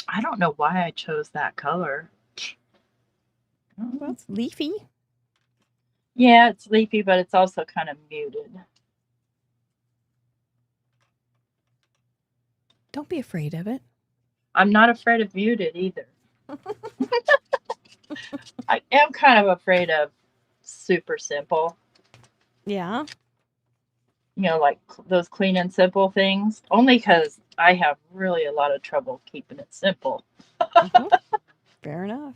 I don't know why I chose that color. Well, it's leafy. Yeah, it's leafy, but it's also kind of muted. Don't be afraid of it. I'm not afraid of muted either. I am kind of afraid of super simple. Yeah. Like those clean and simple things. Only because I have really a lot of trouble keeping it simple. Mm-hmm. Fair enough.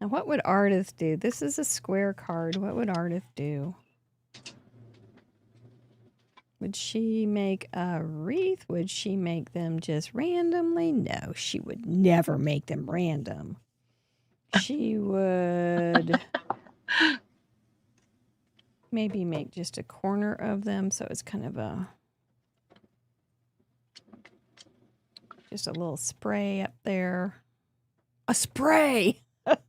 Now, what would Ardith do? This is a square card. What would Ardith do? Would she make a wreath? Would she make them just randomly? No, she would never make them random. She would maybe make just a corner of them so it's kind of just a little spray up there. A spray! our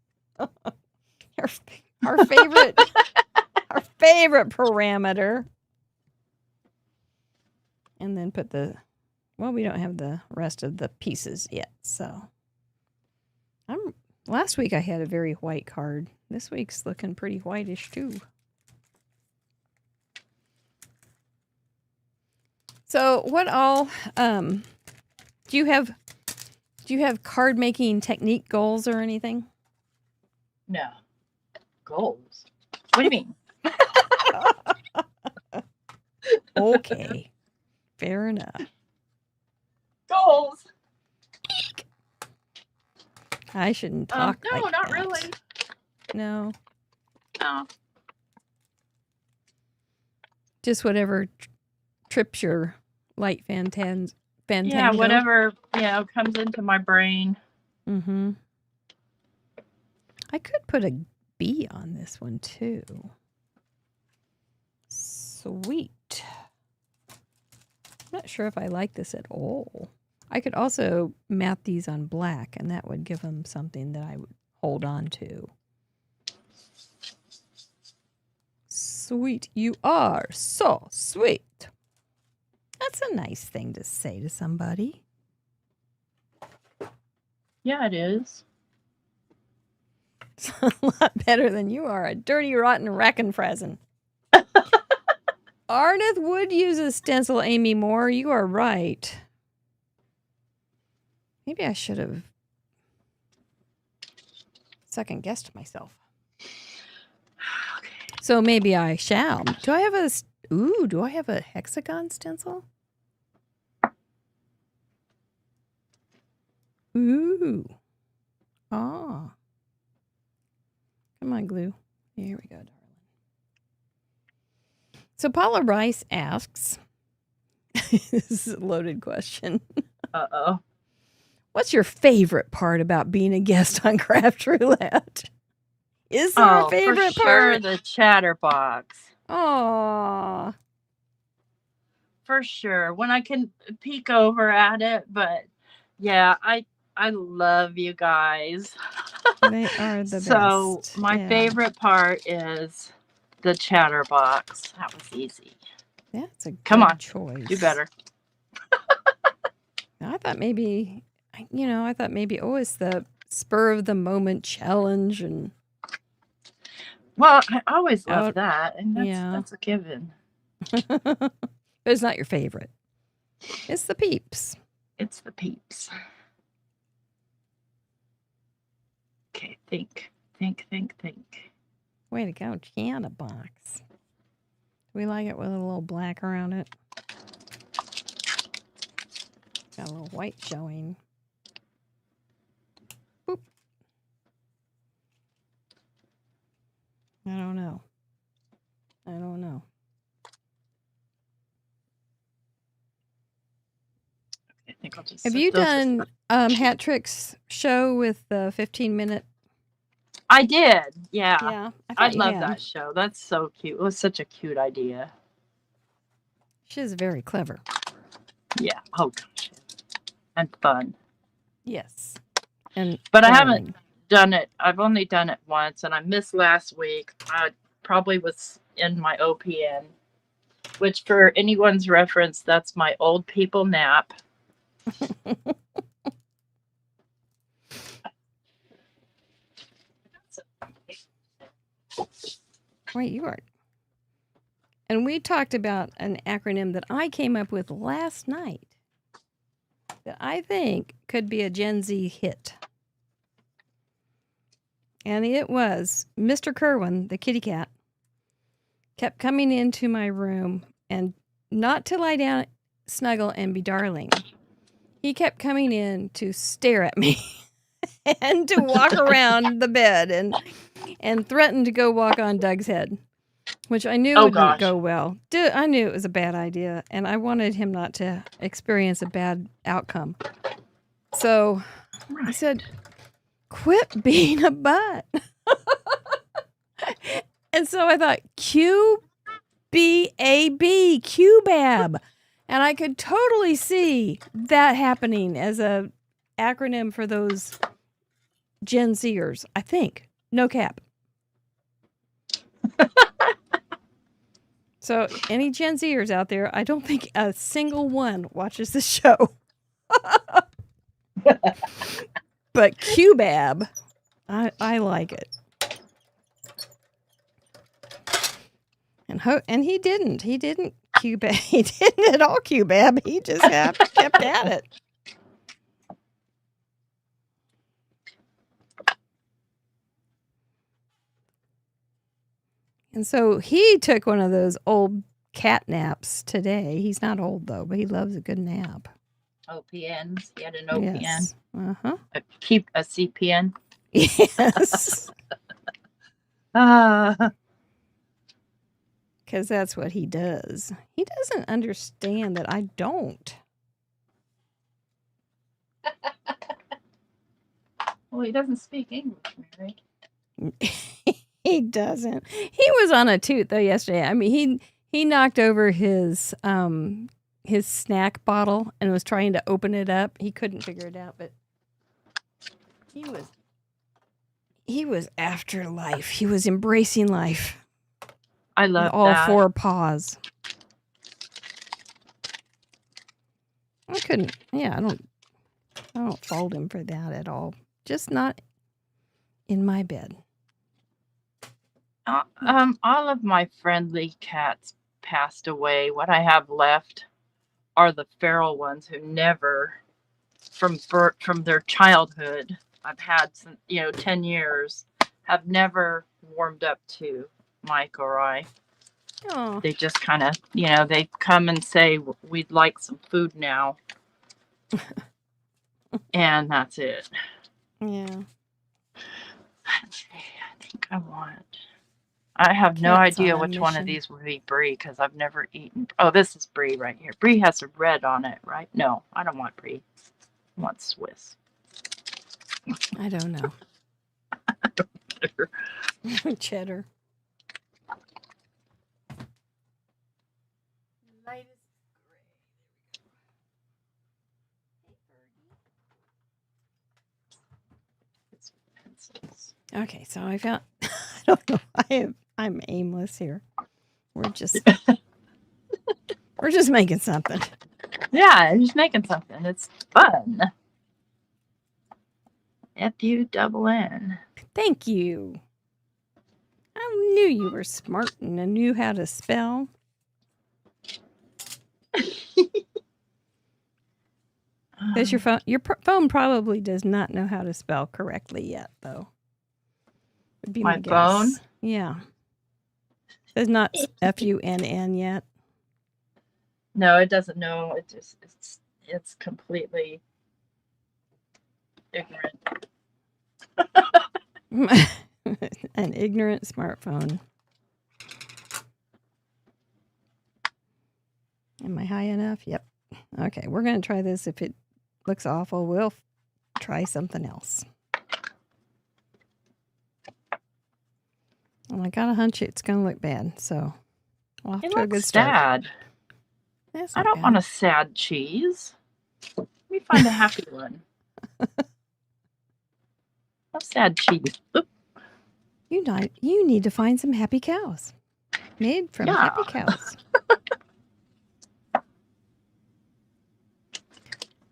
favorite our favorite parameter. And then put we don't have the rest of the pieces yet, so. Last week I had a very white card. This week's looking pretty whitish too. So what all, do you have card making technique goals or anything? No. Goals? What do you mean? Okay. Fair enough. Goals. I shouldn't talk No, like not that. really. No. No. Just whatever trips your light fantango. Yeah, whatever, comes into my brain. Mm-hmm. I could put a B on this one, too. Sweet. I'm not sure if I like this at all. I could also mat these on black, and that would give them something that I would hold on to. Sweet. You are so sweet. That's a nice thing to say to somebody. Yeah, it is. It's a lot better than you are, a dirty, rotten rackenfrazen. Ardith would use a stencil, Amy Moore. You are right. Maybe I should have second-guessed myself. Okay. So maybe I shall. Do I have a hexagon stencil? Ooh. Ah. Come on, glue. Here we go, darling. So Paula Rice asks, this is a loaded question. Uh-oh. What's your favorite part about being a guest on Craft Roulette? Is there a favorite for part? sure, the chatterbox. Aww. For sure. When I can peek over at it, but yeah, I love you guys. They are the best. So my favorite part is the chatterbox. That was easy. That's a Come good on, choice. do better. I thought maybe, it's the spur of the moment challenge and. Well, I always love that, and that's a given. But it's not your favorite. It's the peeps. It's the peeps. Okay, think. Way to go, Gianna box. We like it with a little black around it. Got a little white showing. Boop. I don't know. I think I'll just. Have you done Hat Trick's show with the 15-minute? I did. Yeah. Yeah. I love that show. That's so cute. It was such a cute idea. She's very clever. Yeah. Oh gosh. And fun. Yes. But I haven't done it. I've only done it once, and I missed last week. I probably was in my OPN, which for anyone's reference, that's my old people nap. Wait, you are. And we talked about an acronym that I came up with last night that I think could be a Gen Z hit. And it was Mr. Kerwin, the kitty cat, kept coming into my room, and not to lie down, snuggle, and be darling. He kept coming in to stare at me and to walk around the bed and threatened to go walk on Doug's head, which I knew wouldn't go well. I knew it was a bad idea, and I wanted him not to experience a bad outcome. So I said, quit being a butt. And so I thought, QBAB, QBAB. And I could totally see that happening as a acronym for those Gen Zers, I think. No cap. So any Gen Zers out there, I don't think a single one watches the show. But QBAB, I like it. And he didn't QBAB. He didn't at all QBAB. He just kept at it. And so he took one of those old cat naps today. He's not old though, but he loves a good nap. OPNs. He had an OPN. Yes. Uh-huh. A CPN. Yes. Ah. Because that's what he does. He doesn't understand that I don't. Well, he doesn't speak English, Mary. He doesn't. He was on a toot though yesterday. I mean, he knocked over his snack bottle and was trying to open it up. He couldn't figure it out, but he was after life. He was embracing life. I love with all that. 4 paws. I couldn't. Yeah, I don't fault him for that at all. Just not in my bed. All of my friendly cats passed away. What I have left are the feral ones who never, from their childhood, I've had some, 10 years, have never warmed up to Mike or I. Oh, They just kind of, they come and say, we'd like some food now. And that's it. yeah. Let's see, I think I have no Cat's idea on a which one of mission. these would be Brie because I've never eaten. Oh, this is Brie right here. Brie has a red on it, right? No, I don't want Brie. I want Swiss. I don't know. Cheddar. It's pencils. Okay, so I found. I don't know. I'm aimless here. We're just making something. Yeah, I'm just making something. It's fun. FUNN. Thank you. I knew you were smart and knew how to spell. Because your phone probably does not know how to spell correctly yet, though. Would be My guess. phone? Yeah. There's not FUNN yet. No, it doesn't know. It's completely ignorant. An ignorant smartphone. Am I high enough? Yep. Okay, we're going to try this. If it looks awful, we'll try something else. And I got a hunch it's going to look bad, so we'll have It to a good looks start. sad. That's I not don't bad. want a sad cheese. Let me find a happy one. No sad cheese. Oop. You need to find some happy cows made from Yeah. happy cows. Have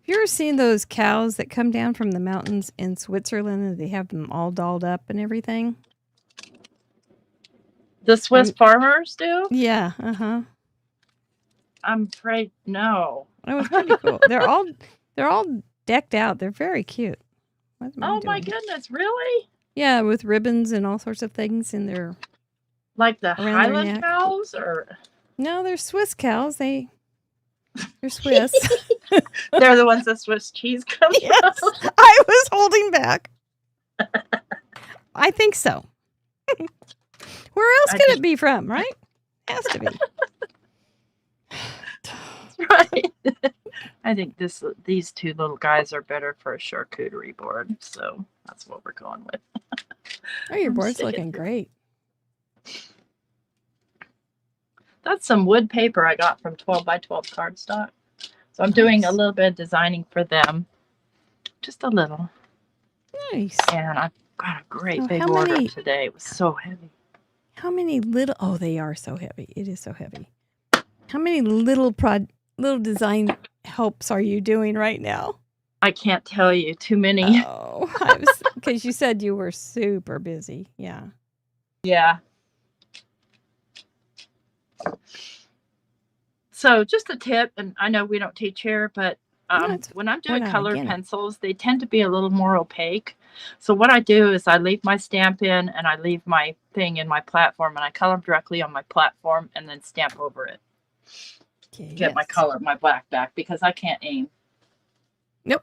you ever seen those cows that come down from the mountains in Switzerland and they have them all dolled up and everything? The Swiss farmers do? Yeah, uh-huh. I'm afraid no. It was pretty cool. They're all decked out. They're very cute. What's mine Oh my doing? goodness, really? Yeah, with ribbons and all sorts of things in their. Like the Around their Highland neck. cows or No, they're Swiss cows. They're Swiss. they're the ones that Swiss cheese comes Yes, from? I was holding back. I think so. Where else I could think- it be from, right? Has to be. Right. I think these two little guys are better for a charcuterie board, so that's what we're going with. Oh, your I'm board's sticking looking to it. great. That's some wood paper I got from 12 by 12 cardstock. So I'm doing a Nice. little bit of designing for them. Just a little. Nice. And I've got a great Oh, big how order many- today. It was so heavy. How many little? Oh, they are so heavy. It is so heavy. How many little design helps are you doing right now? I can't tell you too many. Oh, because you said you were super busy. Yeah. Yeah. So just a tip, and I know we don't teach here, but when I'm doing not colored again. pencils, they tend to be a little more opaque. So what I do is I leave my stamp in and I leave my thing in my platform and I color directly on my platform and then stamp over it. Okay, Get my yes. color, my black back, because I can't aim. Nope.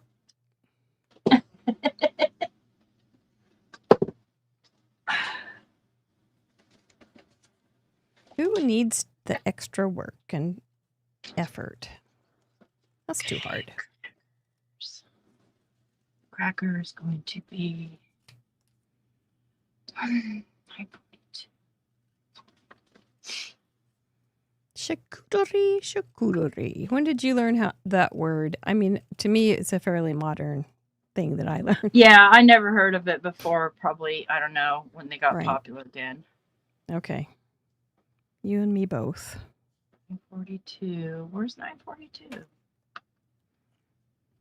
Who needs the extra work and effort? That's too hard. Cracker is going to be 9.2. Charcuterie. When did you learn that word? I mean, to me, it's a fairly modern thing that I learned. Yeah, I never heard of it before. Probably, I don't know, when they got Right. popular again. Okay. You and me both. 942. Where's 942?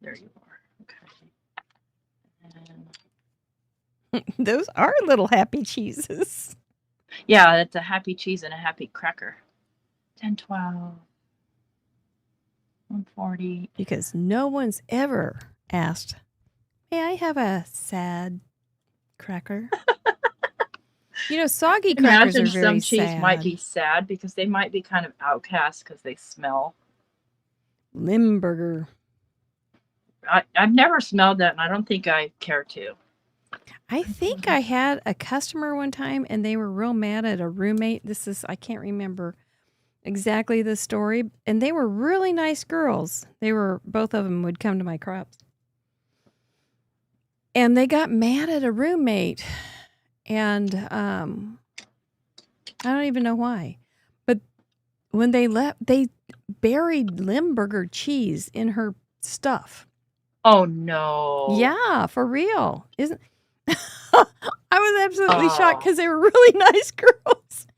There you are. Okay. And Those are little happy cheeses. yeah, it's a happy cheese and a happy cracker. 1012. 140. Because no one's ever asked, may I have a sad cracker? Soggy crackers Imagine are very some cheese sad. might be sad because they might be kind of outcast because they smell. Limburger. I've never smelled that, and I don't think I care to. I think I had a customer one time, and they were real mad at a roommate. I can't remember exactly the story, and they were really nice girls. Both of them would come to my crops. And they got mad at a roommate, and I don't even know why. But when they left, they buried Limburger cheese in her stuff. Oh, no. Yeah, for real. Isn't I was absolutely shocked because they were really nice girls.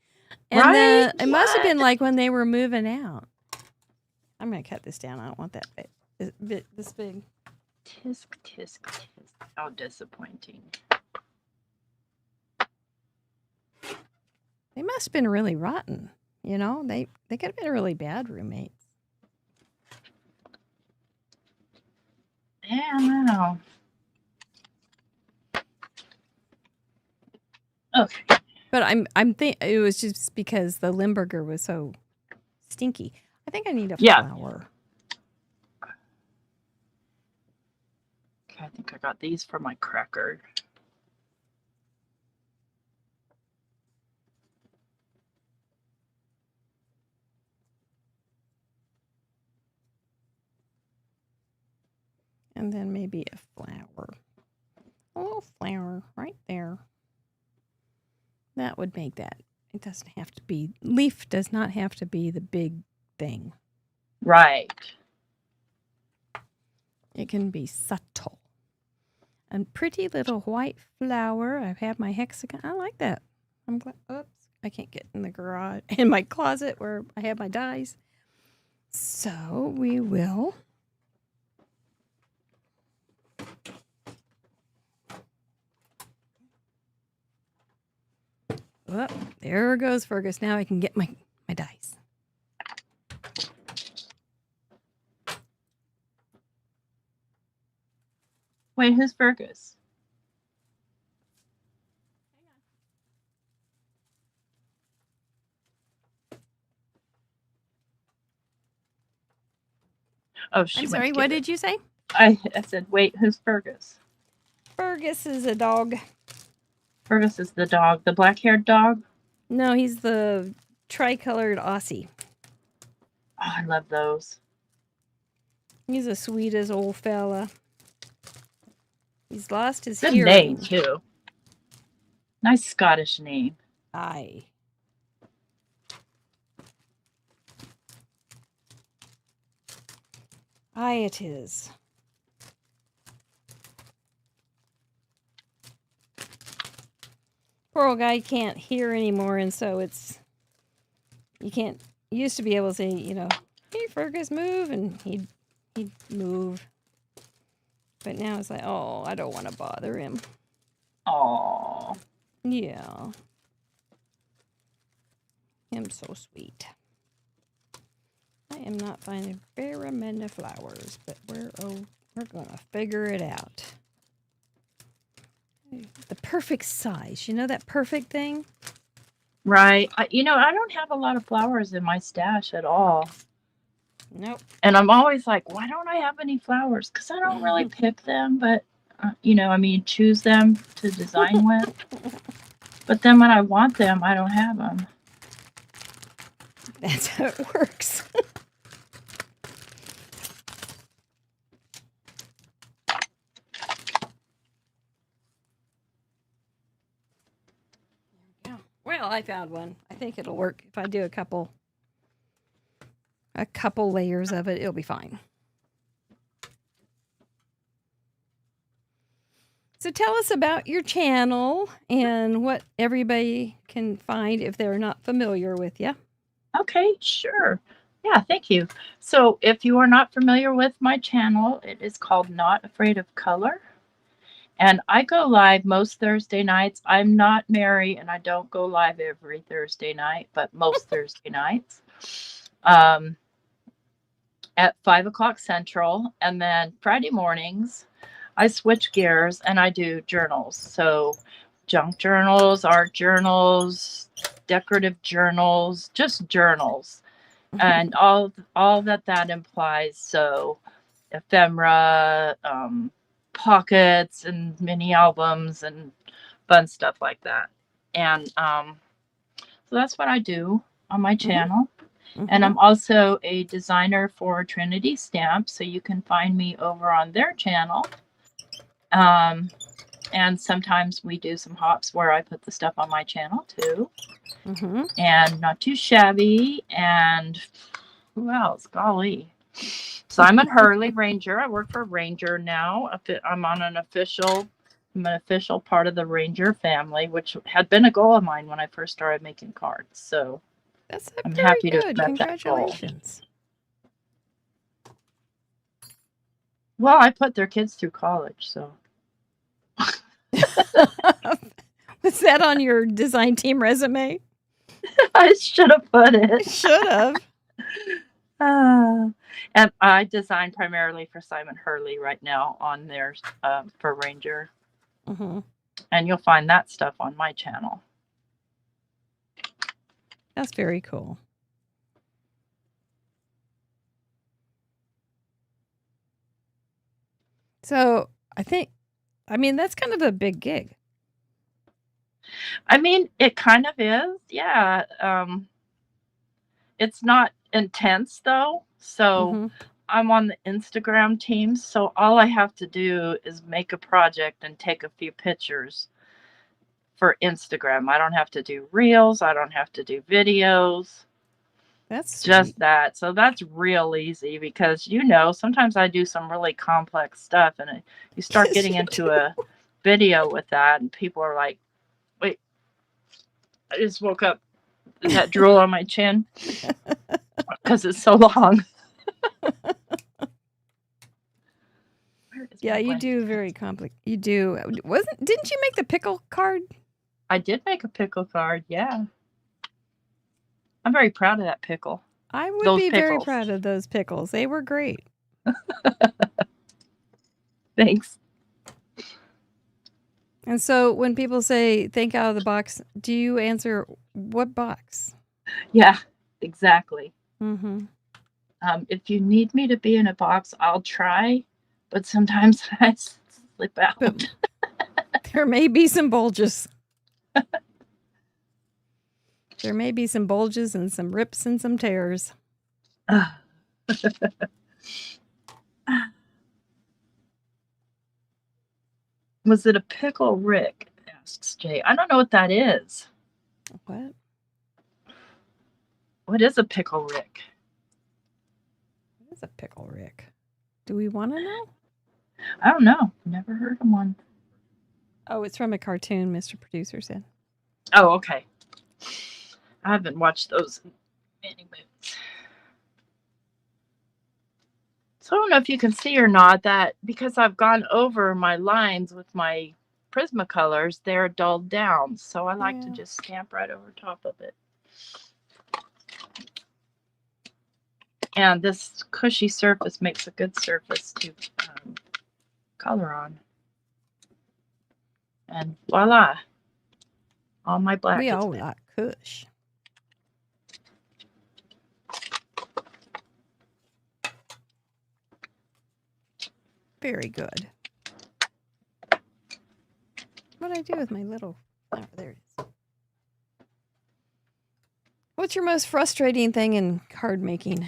And Right? it must have been like when they were moving out. I'm going to cut this down. I don't want that bit this big. Tisk, tisk, tisk. How disappointing. They must have been really rotten. They could have been really bad roommates. Yeah, I don't know. Okay. But I'm think it was just because the Limburger was so stinky. I think I need a flour. Okay, I think I got these for my cracker. And then maybe a flour. A little flour right there. That would make that. It doesn't have to be. Leaf does not have to be the big thing. Right. It can be subtle. And pretty little white flour. I've had my hexagon. I like that. I'm glad. Oops. I can't get in the garage. In my closet where I have my dies. So we will. Oh, there goes Fergus. Now I can get my dice. Wait, who's Fergus? Oh, she I'm went sorry, to what get did you say? I said, wait, who's Fergus? Fergus is a dog. Fergus is the dog, the black-haired dog? No, he's the tricolored Aussie. Oh, I love those. He's the sweetest old fella. He's lost his Good hearing. name, too. Nice Scottish name. Aye. Aye, it is. Poor old guy can't hear anymore, and so you used to be able to say, hey, Fergus, move, and he'd move. But now it's like, oh, I don't want to bother him. Aww. Yeah. I'm so sweet. I am not finding very many flowers, but we're gonna figure it out. The perfect size. You know that perfect thing? Right. I don't have a lot of flowers in my stash at all. Nope. And I'm always like, why don't I have any flowers? Because I don't really pick them, but, choose them to design with. But then when I want them, I don't have them. That's how it works. Well, I found one. I think it'll work. If I do a couple layers of it, it'll be fine. So tell us about your channel and what everybody can find if they're not familiar with you. Okay, sure. Yeah, thank you. So if you are not familiar with my channel, it is called Not Afraid of Color. And I go live most Thursday nights. I'm not Mary, and I don't go live every Thursday night, but most Thursday nights at 5 o'clock Central. And then Friday mornings, I switch gears and I do journals. So junk journals, art journals, decorative journals, just journals. And all that implies. So ephemera, pockets and mini albums and fun stuff like that. And so that's what I do on my channel. And I'm also a designer for Trinity Stamps, so you can find me over on their channel. And sometimes we do some hops where I put the stuff on my channel too. And Not Too Shabby. And who else? Golly. Simon Hurley, Ranger. I work for Ranger now. I'm an official part of the Ranger family, which had been a goal of mine when I first started making cards. So I'm happy to have met that goal. Congratulations. Well, I put their kids through college, so. Was that on your design team resume? I should have put it. Should have. And I design primarily for Simon Hurley right now on theirs for Ranger. And you'll find that stuff on my channel. That's very cool. So that's kind of a big gig. I mean, it kind of is. Yeah. It's not intense though. So I'm on the Instagram team. So all I have to do is make a project and take a few pictures for Instagram. I don't have to do reels. I don't have to do videos. That's just sweet. that. So that's real easy because, sometimes I do some really complex stuff and you start getting into a video with that and people are like, wait, I just woke up. Is that drool on my chin? Because it's so long. Yeah, you do very complex. You do. Didn't you make the pickle card? I did make a pickle card, yeah. I'm very proud of that pickle. I would be very proud of those pickles. They were great. Thanks. And so when people say think out of the box, do you answer what box? Yeah, exactly. Mm-hmm. If you need me to be in a box, I'll try, but sometimes I slip out. But there may be some bulges. There may be some bulges and some rips and some tears. Was it a pickle Rick? Asks Jay. I don't know what that is. What? What is a pickle Rick? What is a pickle Rick? Do we want to know? I don't know. Never heard of one. Oh, it's from a cartoon, Mr. Producer said. Oh, okay. I haven't watched those in many moons. So I don't know if you can see or not that because I've gone over my lines with my Prismacolors, they're dulled down. So I like to just stamp right over top of it. And this cushy surface makes a good surface to color on. And voila. All my black. We all like push. Very good. What do I do with my little flower? There it is. What's your most frustrating thing in card making?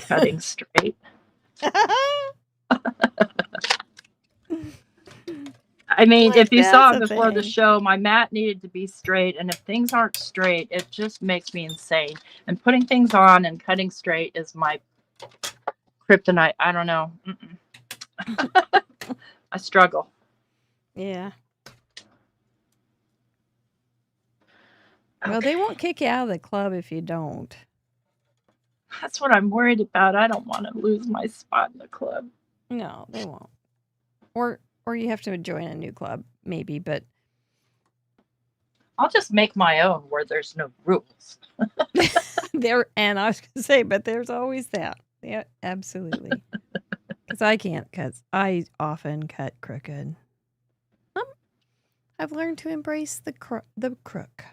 Cutting straight. I mean, Like, if you saw it that's a before the thing. show, my mat needed to be straight, and if things aren't straight, it just makes me insane. And putting things on and cutting straight is my kryptonite. I don't know. I struggle. Yeah. Well, they won't kick you out of the club if you don't. That's what I'm worried about. I don't want to lose my spot in the club. No, they won't. Or you have to join a new club, maybe, but I'll just make my own where there's no rules. and I was gonna say, but there's always that. Yeah, absolutely. Because I can't I often cut crooked. I've learned to embrace the crook.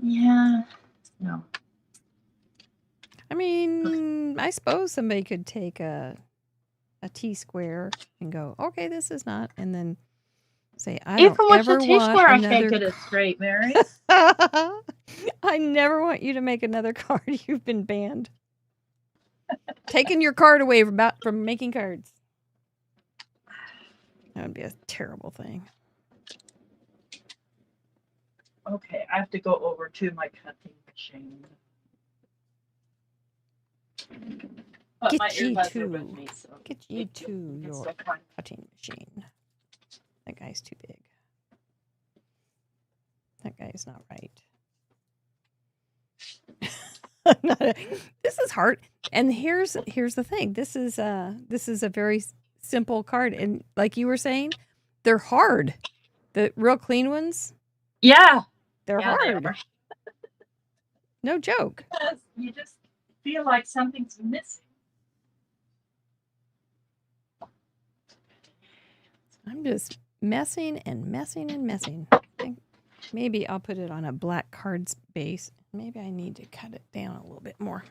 Yeah. No. I mean, I suppose somebody could take a T-square and go, okay, this is not, and then say, I Even don't with ever the T-square, want I another. can't get it straight, Mary. I never want you to make another card. You've been banned. Taking your card away from making cards. That would be a terrible thing. Okay, I have to go over to my cutting machine. But my Get you earbuds are to with me, so get you to it's your so fine. cutting machine. That guy's too big. That guy is not right. This is hard. And here's the thing. This is a very simple card, and like you were saying, they're hard. The real clean ones, Yeah, they're yeah, they hard. are. No joke. Because you just feel like something's missing. I'm just messing and messing and messing. Maybe I'll put it on a black cards base. Maybe I need to cut it down a little bit more.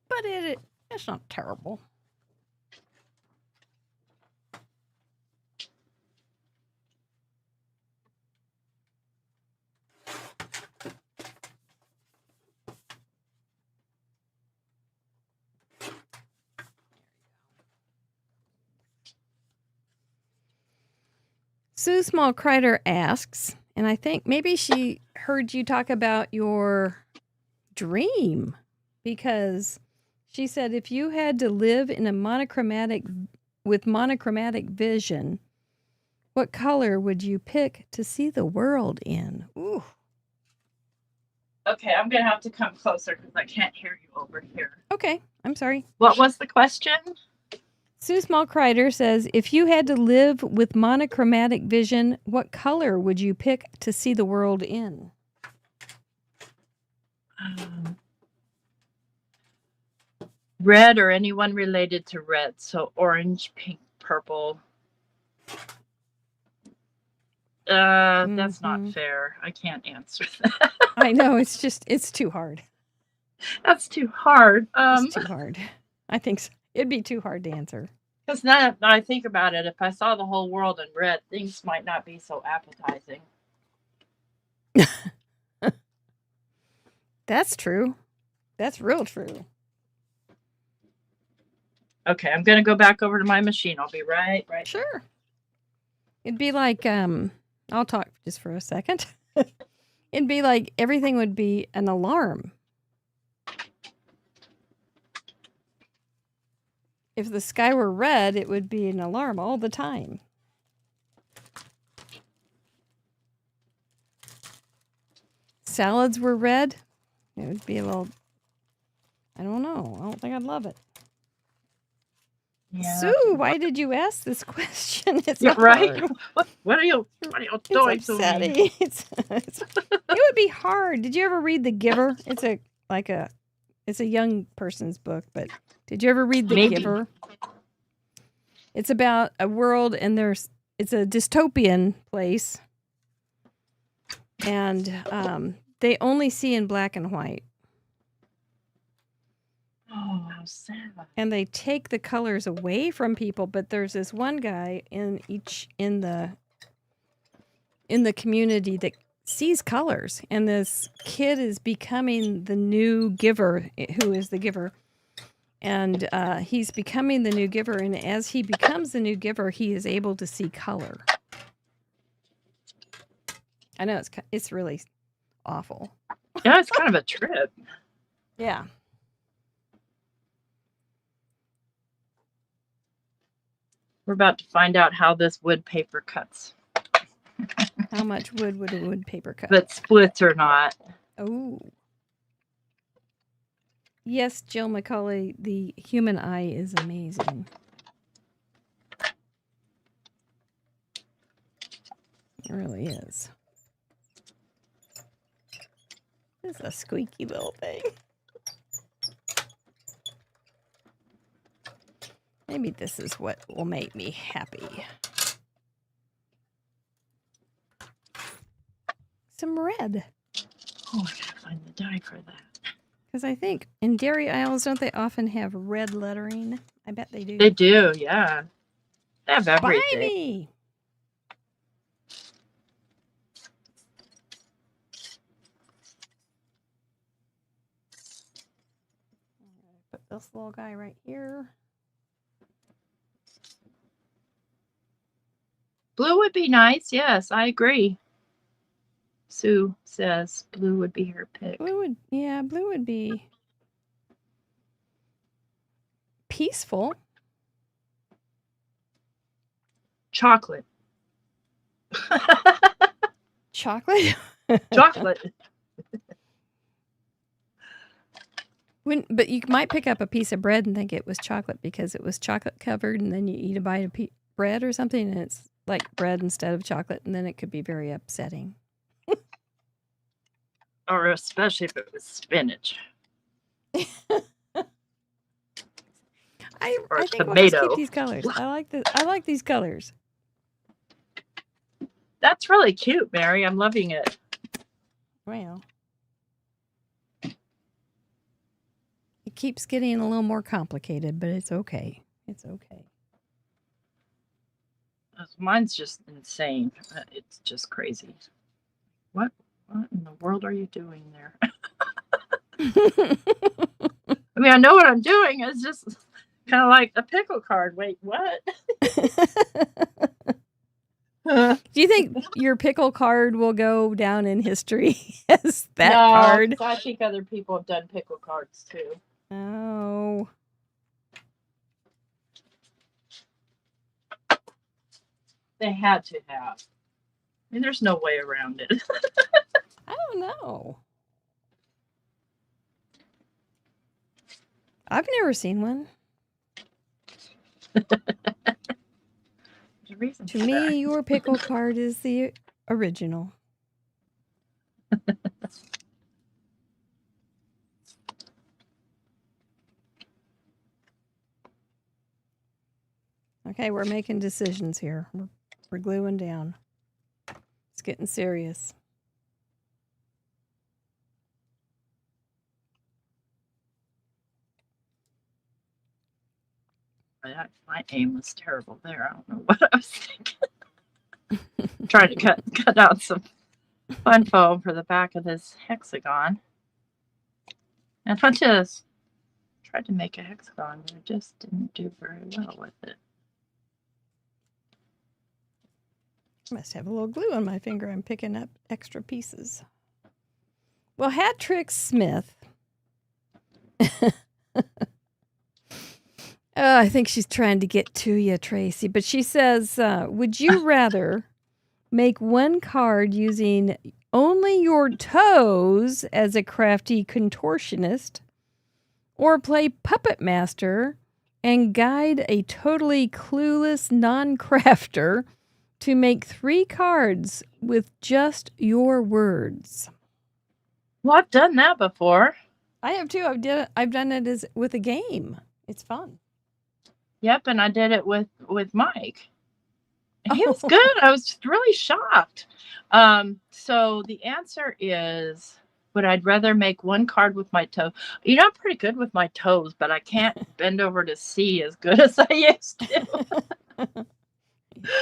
But it's not terrible. Sue Small Crider asks, and I think maybe she heard you talk about your dream, because she said if you had to live in a monochromatic vision, what color would you pick to see the world in? Ooh. Okay, I'm going to have to come closer because I can't hear you over here. Okay, I'm sorry. What was the question? Sue Small Crider says, if you had to live with monochromatic vision, what color would you pick to see the world in? Red or anyone related to red. So orange, pink, purple. That's not fair. I can't answer that. I know, it's too hard. That's too hard. It's too hard. I think so. It'd be too hard to answer. Because now that I think about it, if I saw the whole world in red, things might not be so appetizing. That's true. That's real true. Okay, I'm going to go back over to my machine. I'll be right. Sure. It'd be like, I'll talk just for a second. It'd be like everything would be an alarm. If the sky were red, it would be an alarm all the time. Salads were red, it would be a little, I don't know. I don't think I'd love it. Yeah. Sue, why did you ask this question? It's You're right. hard. What are you doing It's to me? upsetting. It would be hard. Did you ever read The Giver? It's a it's a young person's book, but did you ever read The Maybe. Giver? It's about a world and it's a dystopian place. And they only see in black and white. Oh, how sad. And they take the colors away from people, but there's this one guy in the community that sees colors, and this kid is becoming the new giver, who is the giver. And he's becoming the new giver, and as he becomes the new giver, he is able to see color. I know it's really awful. Yeah, it's kind of a trip. Yeah. We're about to find out how this wood paper cuts. How much wood would a wood paper cut? If it splits or not. Oh. Yes, Jill McCauley, the human eye is amazing. It really is. This is a squeaky little thing. Maybe this is what will make me happy. Some red. Oh, I gotta find the die for that. Because I think in Dairy Isles, don't they often have red lettering? I bet they do. They do, yeah. They have everything. Buy me! Put this little guy right here. Blue would be nice. Yes, I agree. Sue says blue would be her pick. Blue would be peaceful. Chocolate. Chocolate? Chocolate. But you might pick up a piece of bread and think it was chocolate because it was chocolate covered, and then you eat a bite of bread or something and it's like bread instead of chocolate, and then it could be very upsetting. Or especially if it was spinach. I Or think we'll just tomato. keep these colors. I like these colors. That's really cute, Mary. I'm loving it. Well, it keeps getting a little more complicated, but it's okay. It's okay. Mine's just insane. It's just crazy. What in the world are you doing there? I mean, I know what I'm doing. It's just kind of like a pickle card. Wait, what? Do you think your pickle card will go down in history as that No, card? I think other people have done pickle cards too. Oh. They had to have. I mean, there's no way around it. I don't know. I've never seen one. There's a reason To for me, that. your pickle card is the original. Okay, we're making decisions here. We're gluing down. It's getting serious. My aim was terrible there. I don't know what I was thinking. Trying to cut out some fun foam for the back of this hexagon. And I just tried to make a hexagon, but I just didn't do very well with it. I must have a little glue on my finger. I'm picking up extra pieces. Well, Hat Trick Smith. I think she's trying to get to you, Tracy. But she says, would you rather make one card using only your toes as a crafty contortionist, or play Puppet Master and guide a totally clueless non-crafter to make 3 cards with just your words? Well, I've done that before. I have too. I've done it as with a game. It's fun. Yep, and I did it with Mike. He was good. I was just really shocked. So the answer is, would I'd rather make one card with my toe? You know, I'm pretty good with my toes, but I can't bend over to see as good as I used to.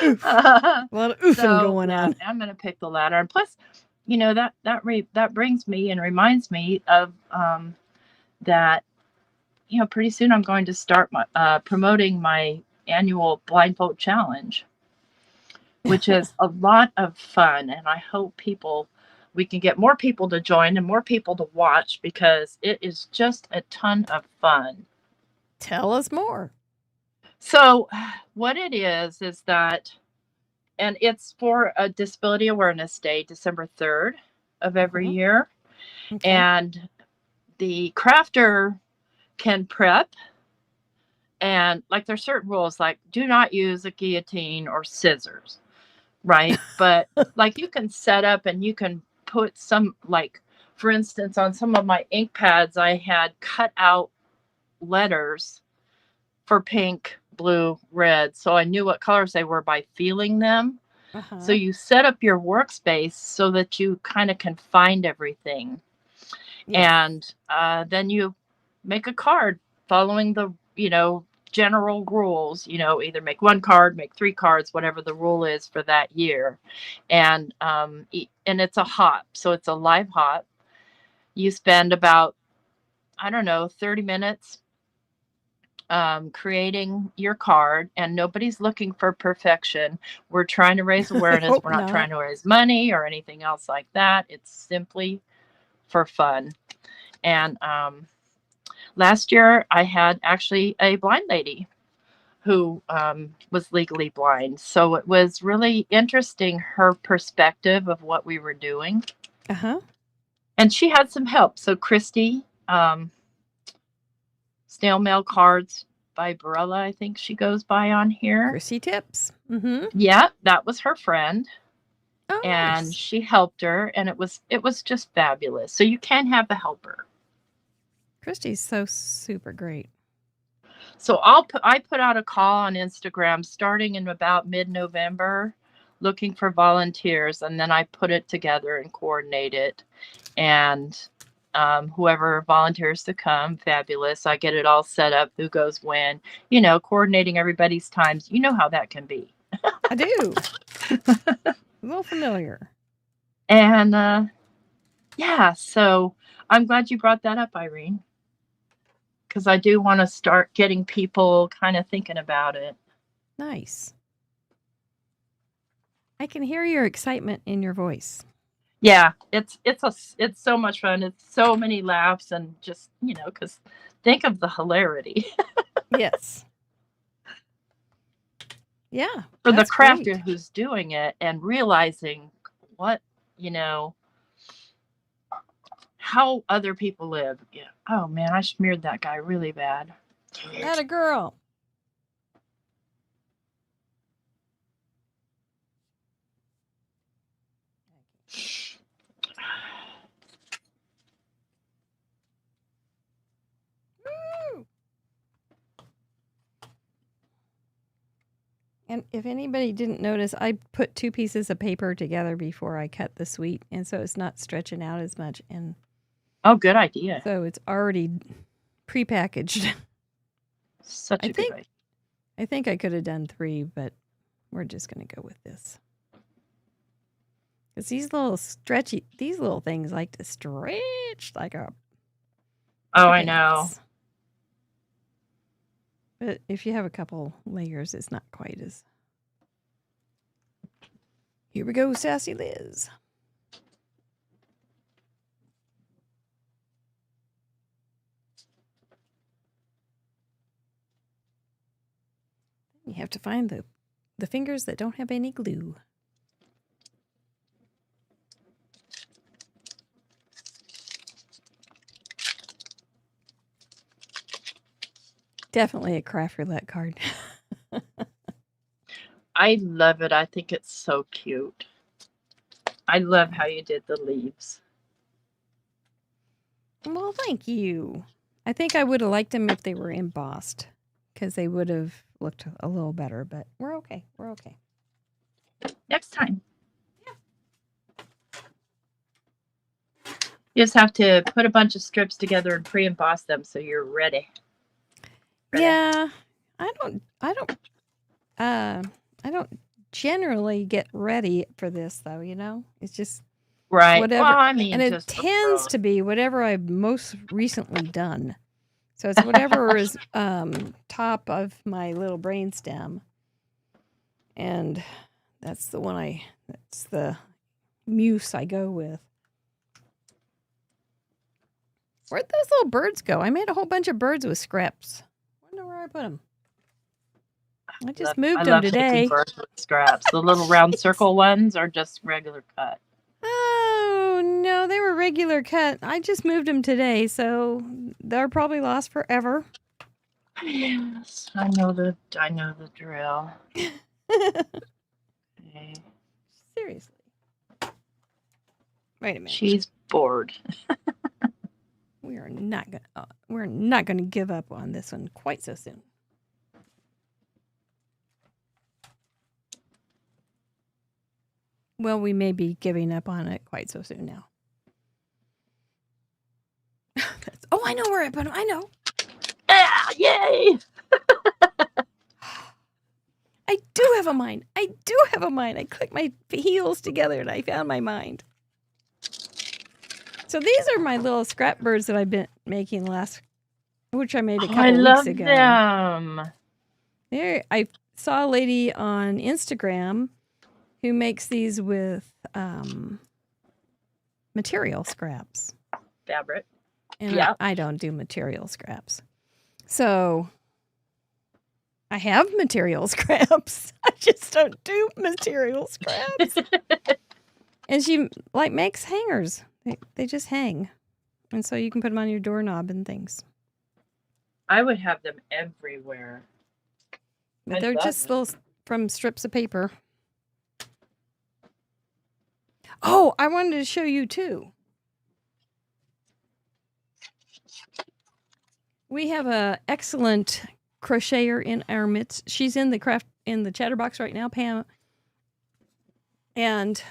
Oof. A lot of oofing going yeah, on. I'm going to pick the latter. And plus, you know, that brings me and reminds me of that, you know, pretty soon I'm going to start my promoting my annual blindfold challenge, which is a lot of fun. And I hope we can get more people to join and more people to watch, because it is just a ton of fun. Tell us more. So what it is that, and it's for a Disability Awareness Day, December 3rd of every year. Okay. And the crafter can prep, and like there's certain rules, like do not use a guillotine or scissors, right? But like you can set up and you can put some, like for instance, on some of my ink pads, I had cut out letters for pink, blue, red. So I knew what colors they were by feeling them. So you set up your workspace so that you kind of can find everything. Yes. And then you make a card following the, you know, general rules, you know, either make one card, make 3 cards, whatever the rule is for that year. And it's a hop. So it's a live hop. You spend about, I don't know, 30 minutes creating your card, and nobody's looking for perfection. We're trying to raise awareness. We're not trying to raise money or anything else like that. It's simply for fun. And last year I had actually a blind lady who was legally blind. So it was really interesting, her perspective of what we were doing. And she had some help. So Christy, Snail Mail Cards by Barella, I think she goes by on here. Chrissy Tips. Yeah, that was her friend. Oh, and nice. She helped her, and it was just fabulous. So you can have a helper. Christy's so super great. So I put out a call on Instagram starting in about mid-November, looking for volunteers, and then I put it together and coordinate it. And whoever volunteers to come, fabulous. I get it all set up, who goes when, you know, coordinating everybody's times. You know how that can be. I do. A little familiar. And yeah, so I'm glad you brought that up, Irene, because I do want to start getting people kind of thinking about it. Nice. I can hear your excitement in your voice. Yeah, it's so much fun. It's so many laughs, and just, you know, because think of the hilarity. Yes. Yeah. For the crafter who's doing it and realizing what, you know, how other people live. Yeah. Oh man, I smeared that guy really bad. Atta girl. And if anybody didn't notice, I put 2 pieces of paper together before I cut the sweet, and so it's not stretching out as much. And oh, good idea. So it's already prepackaged. Such a good idea. I think I could have done 3, but we're just going to go with this. Because these little things like to stretch like a... Oh, I know. But if you have a couple layers, it's not quite as... Here we go, Sassy Liz. You have to find the fingers that don't have any glue. Definitely a craft roulette card. I love it. I think it's so cute. I love how you did the leaves. Well, thank you. I think I would have liked them if they were embossed because they would have looked a little better, but we're okay. We're okay. Next time. You just have to put a bunch of strips together and pre-emboss them so you're ready. Yeah, I don't generally get ready for this though, you know? It's just Right. whatever. Well, I mean, And it just tends to be whatever I've most recently done. So it's whatever is top of my little brainstem. And that's the muse I go with. Where'd those little birds go? I made a whole bunch of birds with scraps. Wonder where I put them. I just moved them today. Birds with scraps. The little round circle ones are just regular cut. Oh, no, they were regular cut. I just moved them today, so they're probably lost forever. Yes, I know the drill. Okay. Seriously. Wait a minute. She's bored. We're not going to give up on this one quite so soon. Well, we may be giving up on it quite so soon now. Oh, I know where I put them. I know. Ah, yay! I do have a mind. I clicked my heels together and I found my mind. So these are my little scrap birds that I've been making which I made a couple weeks ago. I love them. There, I saw a lady on Instagram who makes these with material scraps. Fabric. And Yeah. I don't do material scraps. So I have material scraps. I just don't do material scraps. And she makes hangers. They just hang. And so you can put them on your doorknob and things. I would have them everywhere. But they're just little from strips of paper. Oh, I wanted to show you too. We have an excellent crocheter in our midst. She's in the chatterbox right now, Pam. And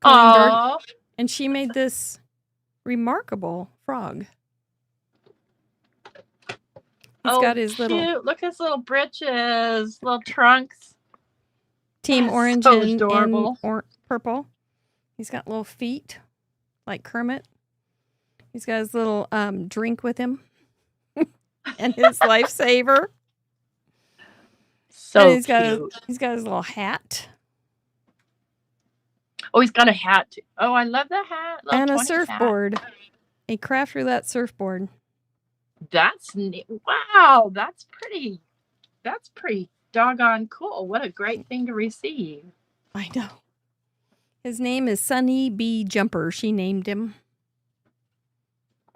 Oh, and she made this remarkable frog. He's got his little cute. Look at his little breeches, little trunks. team That's orange so and adorable. purple. He's got little feet like Kermit. He's got his little drink with him and his lifesaver. So And he's cute. got his little hat. Oh, he's got a hat too. Oh, I love the hat. Little And a 20 hat. surfboard. A craft roulette surfboard. That's neat. Wow, that's pretty doggone cool. What a great thing to receive. I know. His name is Sunny Bee Jumper. She named him.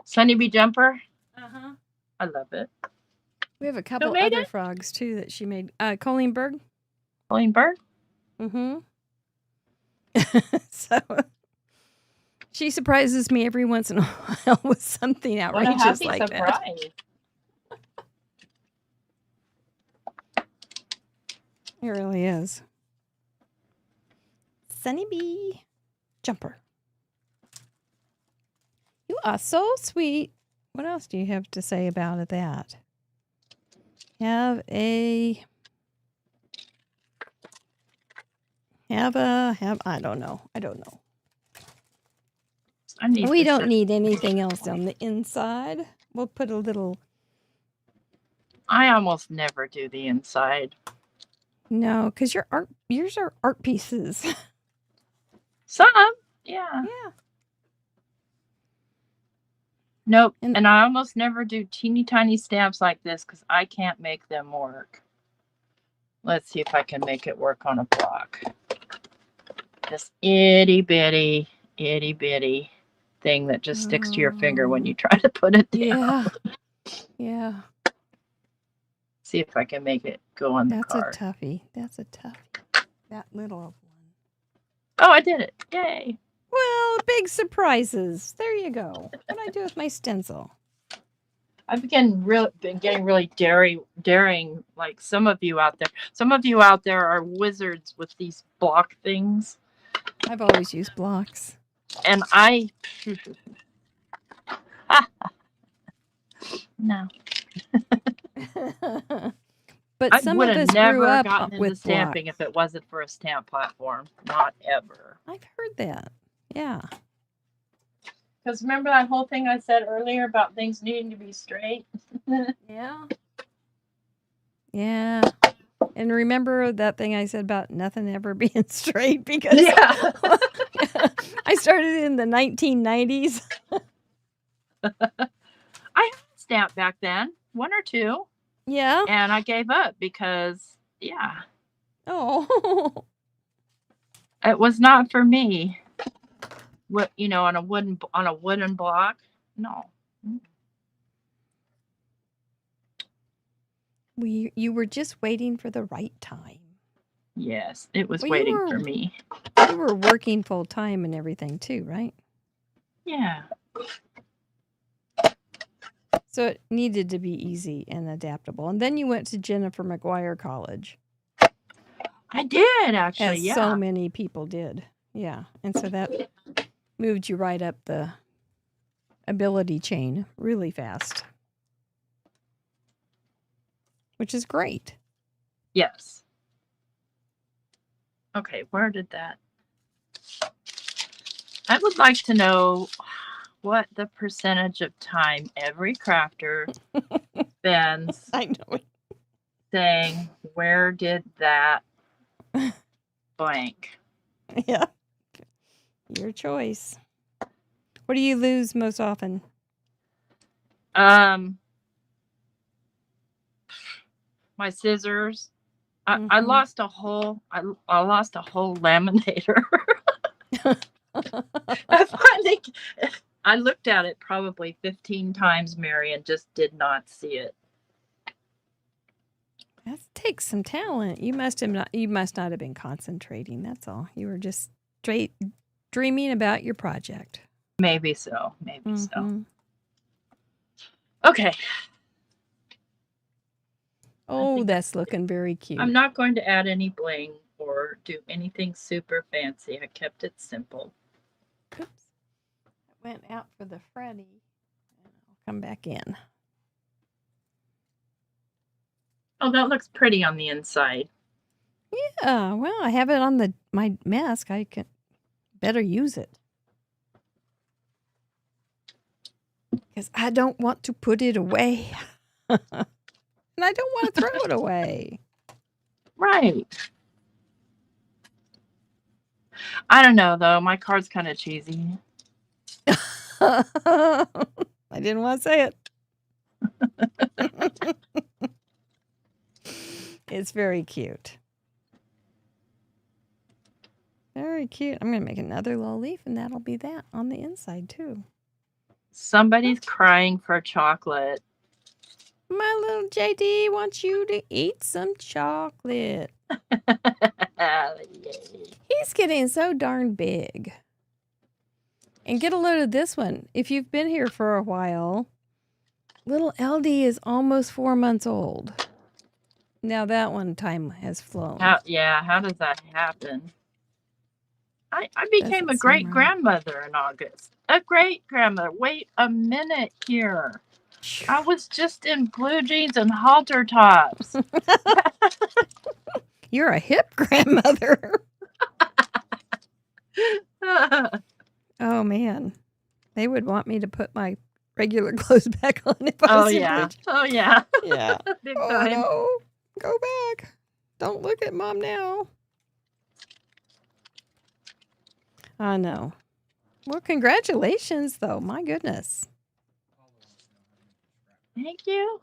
Sunny Bee Jumper. Uh-huh. I love it. We have a couple made other it? frogs too that she made. Colleen Berg. Colleen Bird. Mm-hmm. So she surprises me every once in a while with something What a outrageous happy like that. surprise. It really is. Sunny Bee Jumper. You are so sweet. What else do you have to say about that? I don't know. We don't need anything else on the inside. We'll put a little. I almost never do the inside. No, because yours are art pieces. Some, yeah. Yeah. Nope. And- And I almost never do teeny tiny stamps like this because I can't make them work. Let's see if I can make it work on a block. This itty bitty thing that just sticks to your finger when you try to put it down. Yeah. Yeah. See if I can make it go on the That's card. a toughie. That little one. Oh, I did it. Yay. Well, big surprises. There you go. What do I do with my stencil? I've been getting really daring, like some of you out there. Some of you out there are wizards with these block things. I've always used blocks. And no. But I some would of us have never grew up gotten into with stamping blocks. if it wasn't for a stamp platform. Not ever. I've heard that. Yeah. Because remember that whole thing I said earlier about things needing to be straight? Yeah. Yeah. And remember that thing I said about nothing ever being straight? Because Yeah. I started in the 1990s. I had a stamp back then, 1 or 2. Yeah. And I gave up because, yeah, Oh. it was not for me. What, on a wooden block? No. You were just waiting for the right time. Yes, it was Well, waiting for me. You were working full time and everything too, right? Yeah. So it needed to be easy and adaptable. And then you went to Jennifer McGuire College. I did, actually, As yeah. so many people did. Yeah. And so that moved you right up the ability chain really fast. Which is great. Yes. Okay, where did that? I would like to know what the percentage of time every crafter spends I know it. saying, where did that blank? Yeah. Your choice. What do you lose most often? My scissors. I lost a whole laminator. I looked at it probably 15 times, Mary, and just did not see it. That takes some talent. You must not have been concentrating. That's all. You were just straight dreaming about your project. Maybe so. Okay. Oh, that's looking very cute. I'm not going to add any bling or do anything super fancy. I kept it simple. Oops. I went out for the Freddy. And I'll come back in. Oh, that looks pretty on the inside. Yeah, well, I have it on my mask. I can better use it. Because I don't want to put it away. And I don't want to throw it away. Right. I don't know, though. My card's kind of cheesy. I didn't want to say it. It's very cute. Very cute. I'm going to make another little leaf, and that'll be that on the inside, too. Somebody's crying for chocolate. My little JD wants you to eat some chocolate. He's getting so darn big. And get a load of this one. If you've been here for a while, little LD is almost 4 months old. Now that one time has flown. How does that happen? I became a great-grandmother in August. A great-grandmother. Wait a minute here. I was just in blue jeans and halter tops. You're a hip grandmother. Oh, man. They would want me to put my regular clothes back on if I was in blue jeans. Oh, yeah. Yeah. Big time. No. Go back. Don't look at Mom now. I know. Well, congratulations, though. My goodness. Thank you.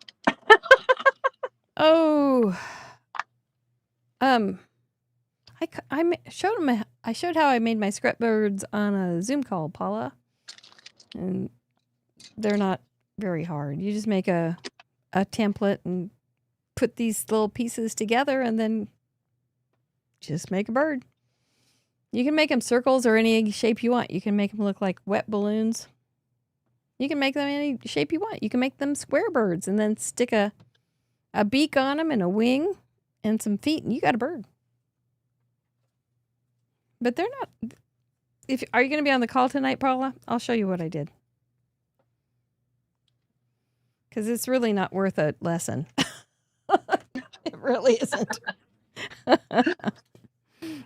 Oh. I showed how I made my scrapboards on a Zoom call, Paula. And they're not very hard. You just make a template and put these little pieces together and then just make a bird. You can make them circles or any shape you want. You can make them look like wet balloons. You can make them any shape you want. You can make them square birds and then stick a beak on them and a wing and some feet, and you got a bird. But they're not. Are you going to be on the call tonight, Paula? I'll show you what I did. Because it's really not worth a lesson. It really isn't.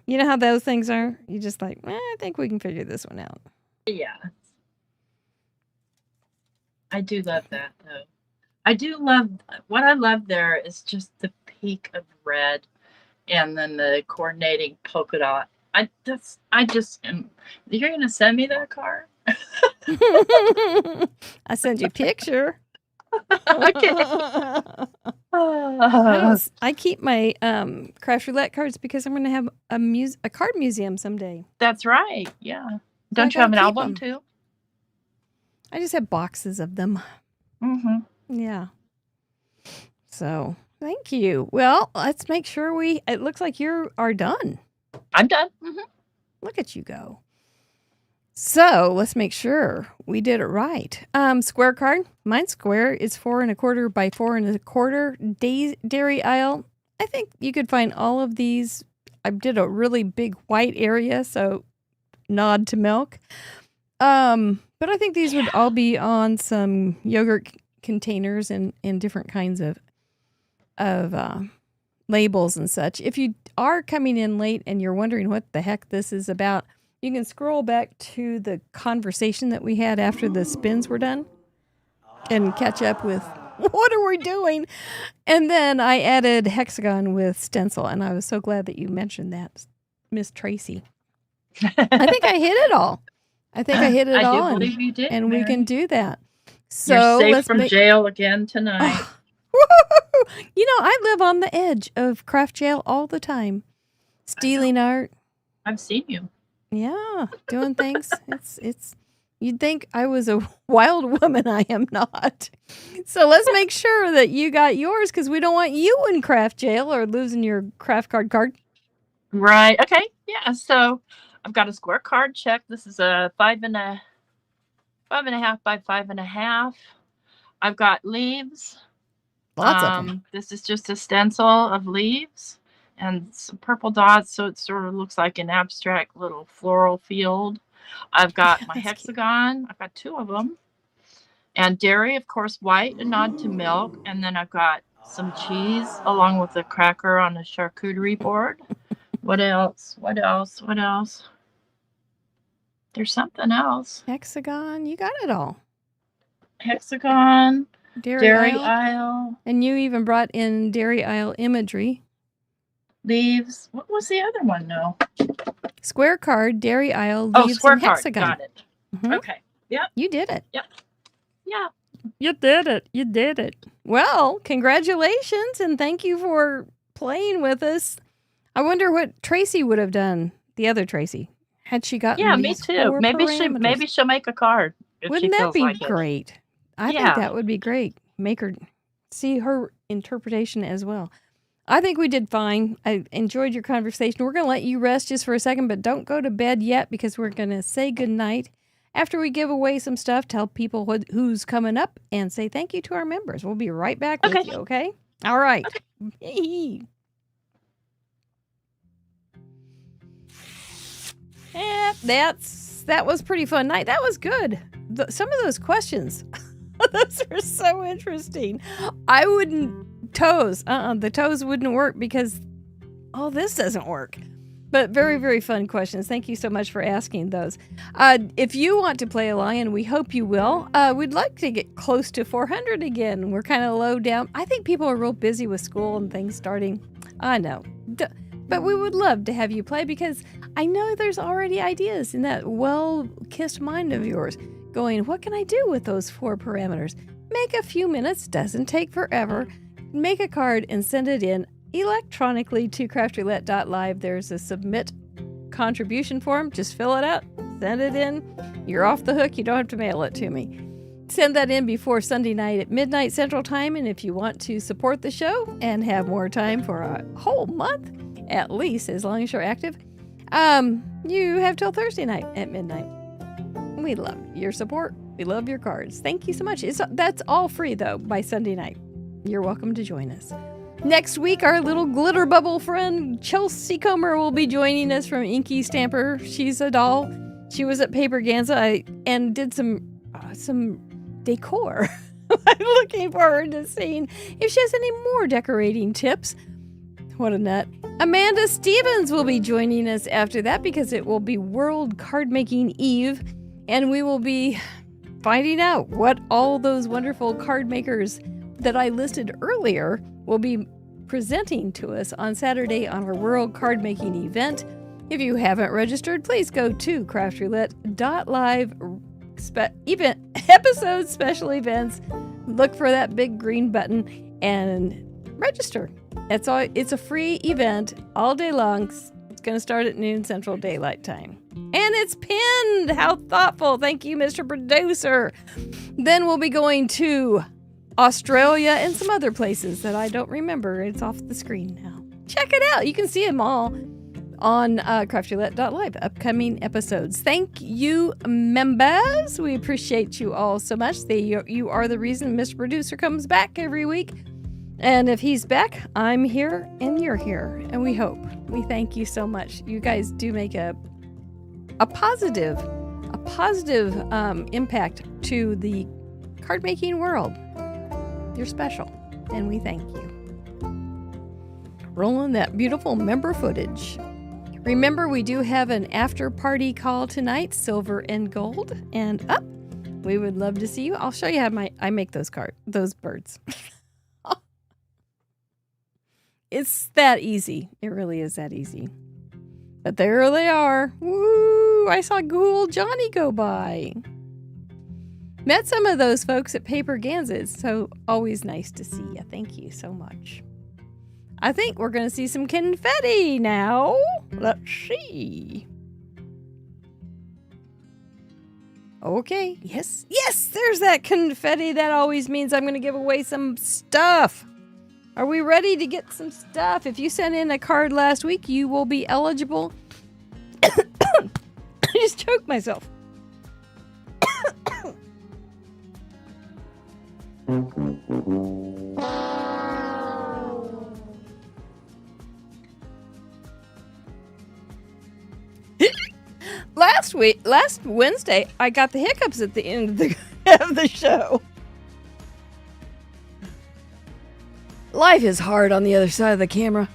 You know how those things are? You just like, I think we can figure this one out. Yeah. I do love that, though. I do love, what I love there is just the peak of red and then the coordinating polka dot. I just am, you're going to send me that card? I send you a picture. Okay. I keep my Craft Roulette cards because I'm going to have a card museum someday. That's right. Yeah. Don't you have an album too? I just have boxes of them. Mm-hmm. Yeah. So, thank you. Well, let's make sure it looks like you are done. I'm done. Mm-hmm. Look at you go. So, let's make sure we did it right. Square card. Mine's square. It's 4 1/4 by 4 1/4. Dairy aisle. I think you could find all of these. I did a really big white area, so nod to milk. But I think these would all be on some yogurt containers and different kinds of labels and such. If you are coming in late and you're wondering what the heck this is about, you can scroll back to the conversation that we had after the spins were done and catch up with what are we doing. And then I added hexagon with stencil, and I was so glad that you mentioned that, Miss Tracy. I think I hit it all. I do believe you did, and Mary. We can do that. So you're safe let's from jail again tonight. Oh, you know, I live on the edge of craft jail all the time, stealing art. I've seen you. Yeah, doing things. It's. You'd think I was a wild woman. I am not. So let's make sure that you got yours because we don't want you in craft jail or losing your craft card. Right. Okay. Yeah. So I've got a square card check. This is a 5 1/2 by 5 1/2. I've got leaves. Lots of them. This is just a stencil of leaves and some purple dots, so it sort of looks like an abstract little floral field. I've got my hexagon. Cute. I've got 2 of them. And dairy, of course, white, a nod to milk. And then I've got some cheese along with a cracker on a charcuterie board. What else? There's something else. Hexagon, you got it all. Hexagon, dairy aisle. aisle. And you even brought in dairy aisle imagery. Leaves. What was the other one, though? Square card, dairy aisle, leaves, square and hexagon. Card. Got it. Mm-hmm. Okay. Yep. You did it. Yep. Yeah. You did it. Well, congratulations, and thank you for playing with us. I wonder what Tracy would have done, the other Tracy, had she gotten me too. Maybe she'll make a card. Wouldn't that be like great? I think that would be great. Make her see her interpretation as well. I think we did fine. I enjoyed your conversation. We're going to let you rest just for a second, but don't go to bed yet because we're going to say goodnight. After we give away some stuff, tell people who's coming up and say thank you to our members. We'll be right back with you, okay? All right. Okay. That was pretty fun night. That was good. Some of those questions, those are so interesting. I wouldn't the toes wouldn't work because this doesn't work. But very, very fun questions. Thank you so much for asking those. If you want to play along, and we hope you will, we'd like to get close to 400 again. We're kind of low down. I think people are real busy with school and things starting. I know. But we would love to have you play because I know there's already ideas in that well-kissed mind of yours going, what can I do with those 4 parameters? Make a few minutes. Doesn't take forever. Make a card and send it in electronically to craftroulette.live. There's a submit contribution form. Just fill it out, send it in. You're off the hook. You don't have to mail it to me. Send that in before Sunday night at midnight Central Time. And if you want to support the show and have more time for a whole month, at least as long as you're active, You have till Thursday night at midnight. We love your support. We love your cards. Thank you so much. That's all free, though, by Sunday night. You're welcome to join us. Next week, our little glitter bubble friend, Chelsea Comer, will be joining us from Inky Stamper. She's a doll. She was at Paper Ganza and did some decor. I'm looking forward to seeing if she has any more decorating tips. What a nut. Amanda Stevens will be joining us after that because it will be World Card Making Eve, and we will be finding out what all those wonderful card makers that I listed earlier will be presenting to us on Saturday on our World Card Making event. If you haven't registered, please go to craftroulette.live event episode special events. Look for that big green button and register. It's a free event all day long. It's going to start at noon Central Daylight Time. And it's pinned. How thoughtful. Thank you, Mr. Producer. Then we'll be going to Australia and some other places that I don't remember. It's off the screen now. Check it out. You can see them all on craftroulette.live, upcoming episodes. Thank you, members. We appreciate you all so much. You are the reason Mr. Producer comes back every week. And if he's back, I'm here and you're here. And we hope. We thank you so much. You guys do make a positive impact to the card making world. You're special. And we thank you. Rolling that beautiful member footage. Remember, we do have an after party call tonight, silver and gold and up. We would love to see you. I'll show you how I make those birds. It's that easy. It really is that easy. But there they are. Woo! I saw Ghoul Johnny go by. Met some of those folks at Paper Ganza. It's so always nice to see you. Thank you so much. I think we're going to see some confetti now. Let's see. Okay. Yes. Yes, there's that confetti. That always means I'm going to give away some stuff. Are we ready to get some stuff? If you sent in a card last week, you will be eligible. I just choked myself. Last Wednesday, I got the hiccups at the end of the show. Life is hard on the other side of the camera.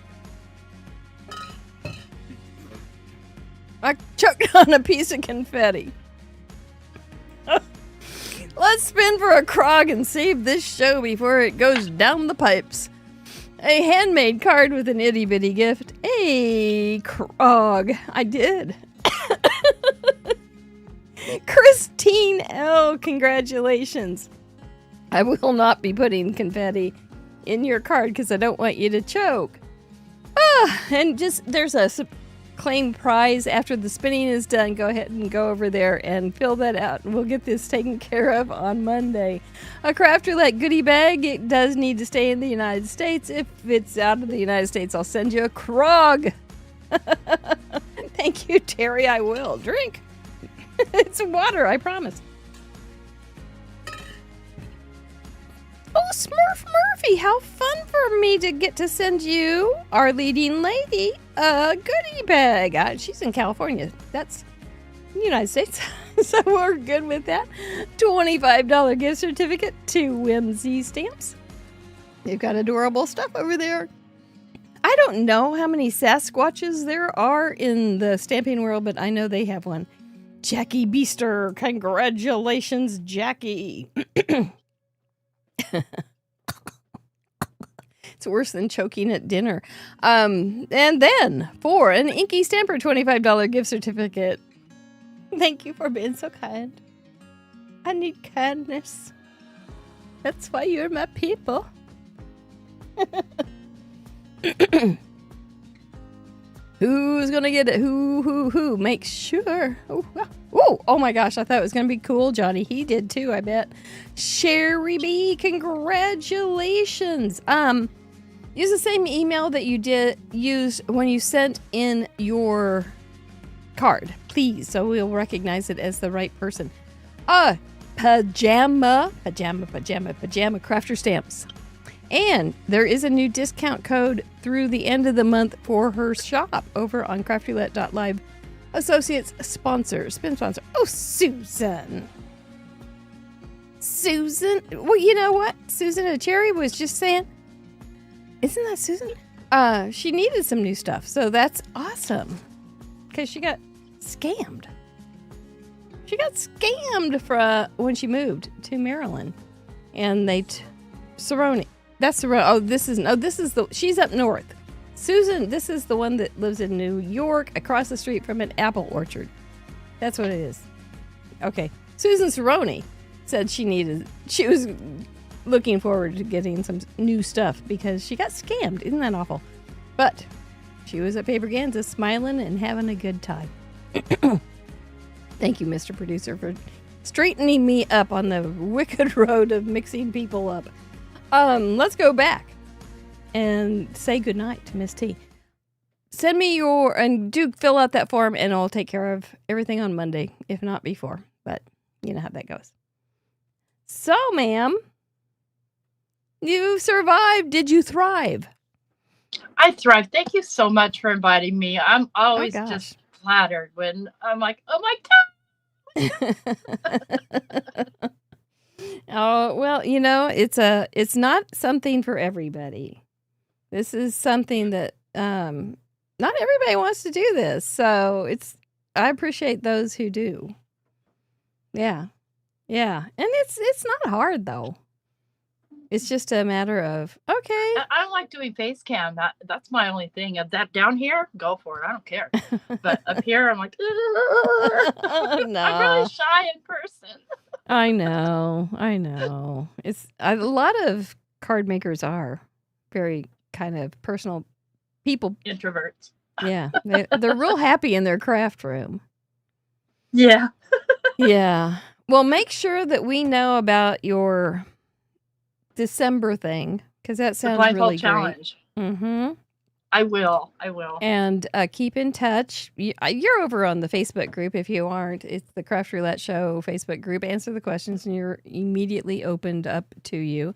I choked on a piece of confetti. Let's spin for a Krog and save this show before it goes down the pipes. A handmade card with an itty bitty gift. A Krog. I did. Christine L. Congratulations. I will not be putting confetti in your card because I don't want you to choke. And just there's a claim prize after the spinning is done. Go ahead and go over there and fill that out, and we'll get this taken care of on Monday. A Craft Roulette goodie bag. It does need to stay in the United States. If it's out of the United States, I'll send you a Krog. Thank you, Terry. I will drink. It's water, I promise. Oh, Smurf Murphy, how fun for me to get to send you, our leading lady, a goodie bag. She's in California. That's the United States. So we're good with that. $25 gift certificate to Whimsy Stamps. They've got adorable stuff over there. I don't know how many Sasquatches there are in the stamping world, but I know they have one. Jackie Beaster. Congratulations, Jackie. It's worse than choking at dinner. And then for an Inky Stamper $25 gift certificate. Thank you for being so kind. I need kindness. That's why you're my people. Who's gonna get it? Who? Make sure. Oh my gosh, I thought it was gonna be cool. Johnny, he did too, I bet. Sherry B, congratulations. Use the same email that you use when you sent in your card, please, so we'll recognize it as the right person. Pajama crafter stamps. And there is a new discount code through the end of the month for her shop over on craftroulette.live. Associates sponsor, spin sponsor. Oh, Susan. Well, you know what? Susan Cherry was just saying, isn't that Susan? She needed some new stuff, so that's awesome. Because she got scammed. She got scammed when she moved to Maryland. And Cerrone. That's Cerrone. She's up north. Susan, this is the one that lives in New York, across the street from an apple orchard. That's what it is. Okay. Susan Cerrone said she was looking forward to getting some new stuff because she got scammed. Isn't that awful? But she was at Paper Kansas smiling and having a good time. Thank you, Mr. Producer, for straightening me up on the wicked road of mixing people up. Let's go back and say goodnight to Miss T. Send me and do fill out that form and I'll take care of everything on Monday, if not before. But you know how that goes. So, ma'am, you survived. Did you thrive? I thrived. Thank you so much for inviting me. I'm always just flattered when I'm like, oh my God. Oh, well, it's not something for everybody. This is something that not everybody wants to do this. So I appreciate those who do. Yeah. Yeah. And it's not hard though. It's just a matter of, okay. I don't like doing face cam. That's my only thing. That down here, go for it. I don't care. But up here, I'm like, No. I'm really shy in person. I know. It's a lot of card makers are very kind of personal people. Introverts. Yeah. They're real happy in their craft room. Yeah. Yeah. Well, make sure that we know about your December thing, because that sounds really challenge. Great. Mm-hmm. I will. And keep in touch. You're over on the Facebook group. If you aren't, it's the Craft Roulette Show Facebook group. Answer the questions, and you're immediately opened up to you.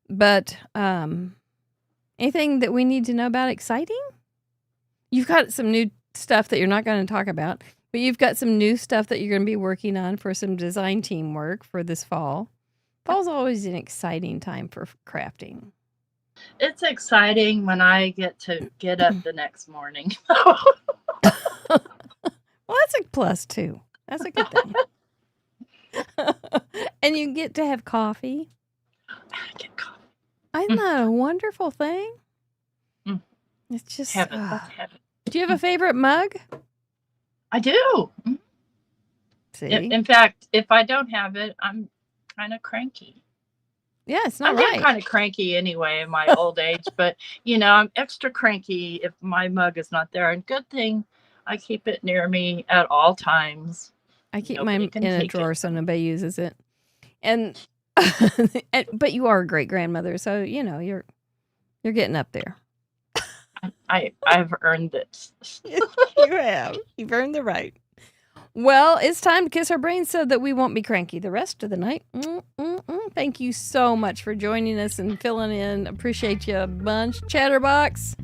But anything that we need to know about exciting? You've got some new stuff that you're not going to talk about, but you've got some new stuff that you're going to be working on for some design team work for this fall. Fall's always an exciting time for crafting. It's exciting when I get to get up the next morning. Well, that's a plus too. That's a good thing. And you get to have coffee. I get coffee. Isn't that a wonderful thing? Mm. It's just heaven. That's heaven. Do you have a favorite mug? I do. See? In fact, if I don't have it, I'm kind of cranky. Yeah, it's not I'm right. kind of cranky anyway in my old age, but I'm extra cranky if my mug is not there. And good thing I keep it near me at all times. I keep mine in a drawer so nobody uses it. And but you are a great grandmother, so you're getting up there. I've earned it. You have. You've earned the right. Well, it's time to kiss our brains so that we won't be cranky the rest of the night. Thank you so much for joining us and filling in. Appreciate you a bunch. Chatterbox,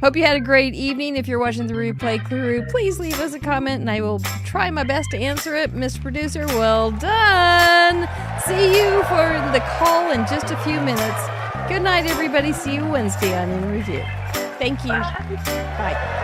hope you had a great evening. If you're watching the replay crew, please leave us a comment and I will try my best to answer it. Mr. Producer, well done. See you for the call in just a few minutes. Good night, everybody. See you Wednesday on In Review. Thank you. Bye.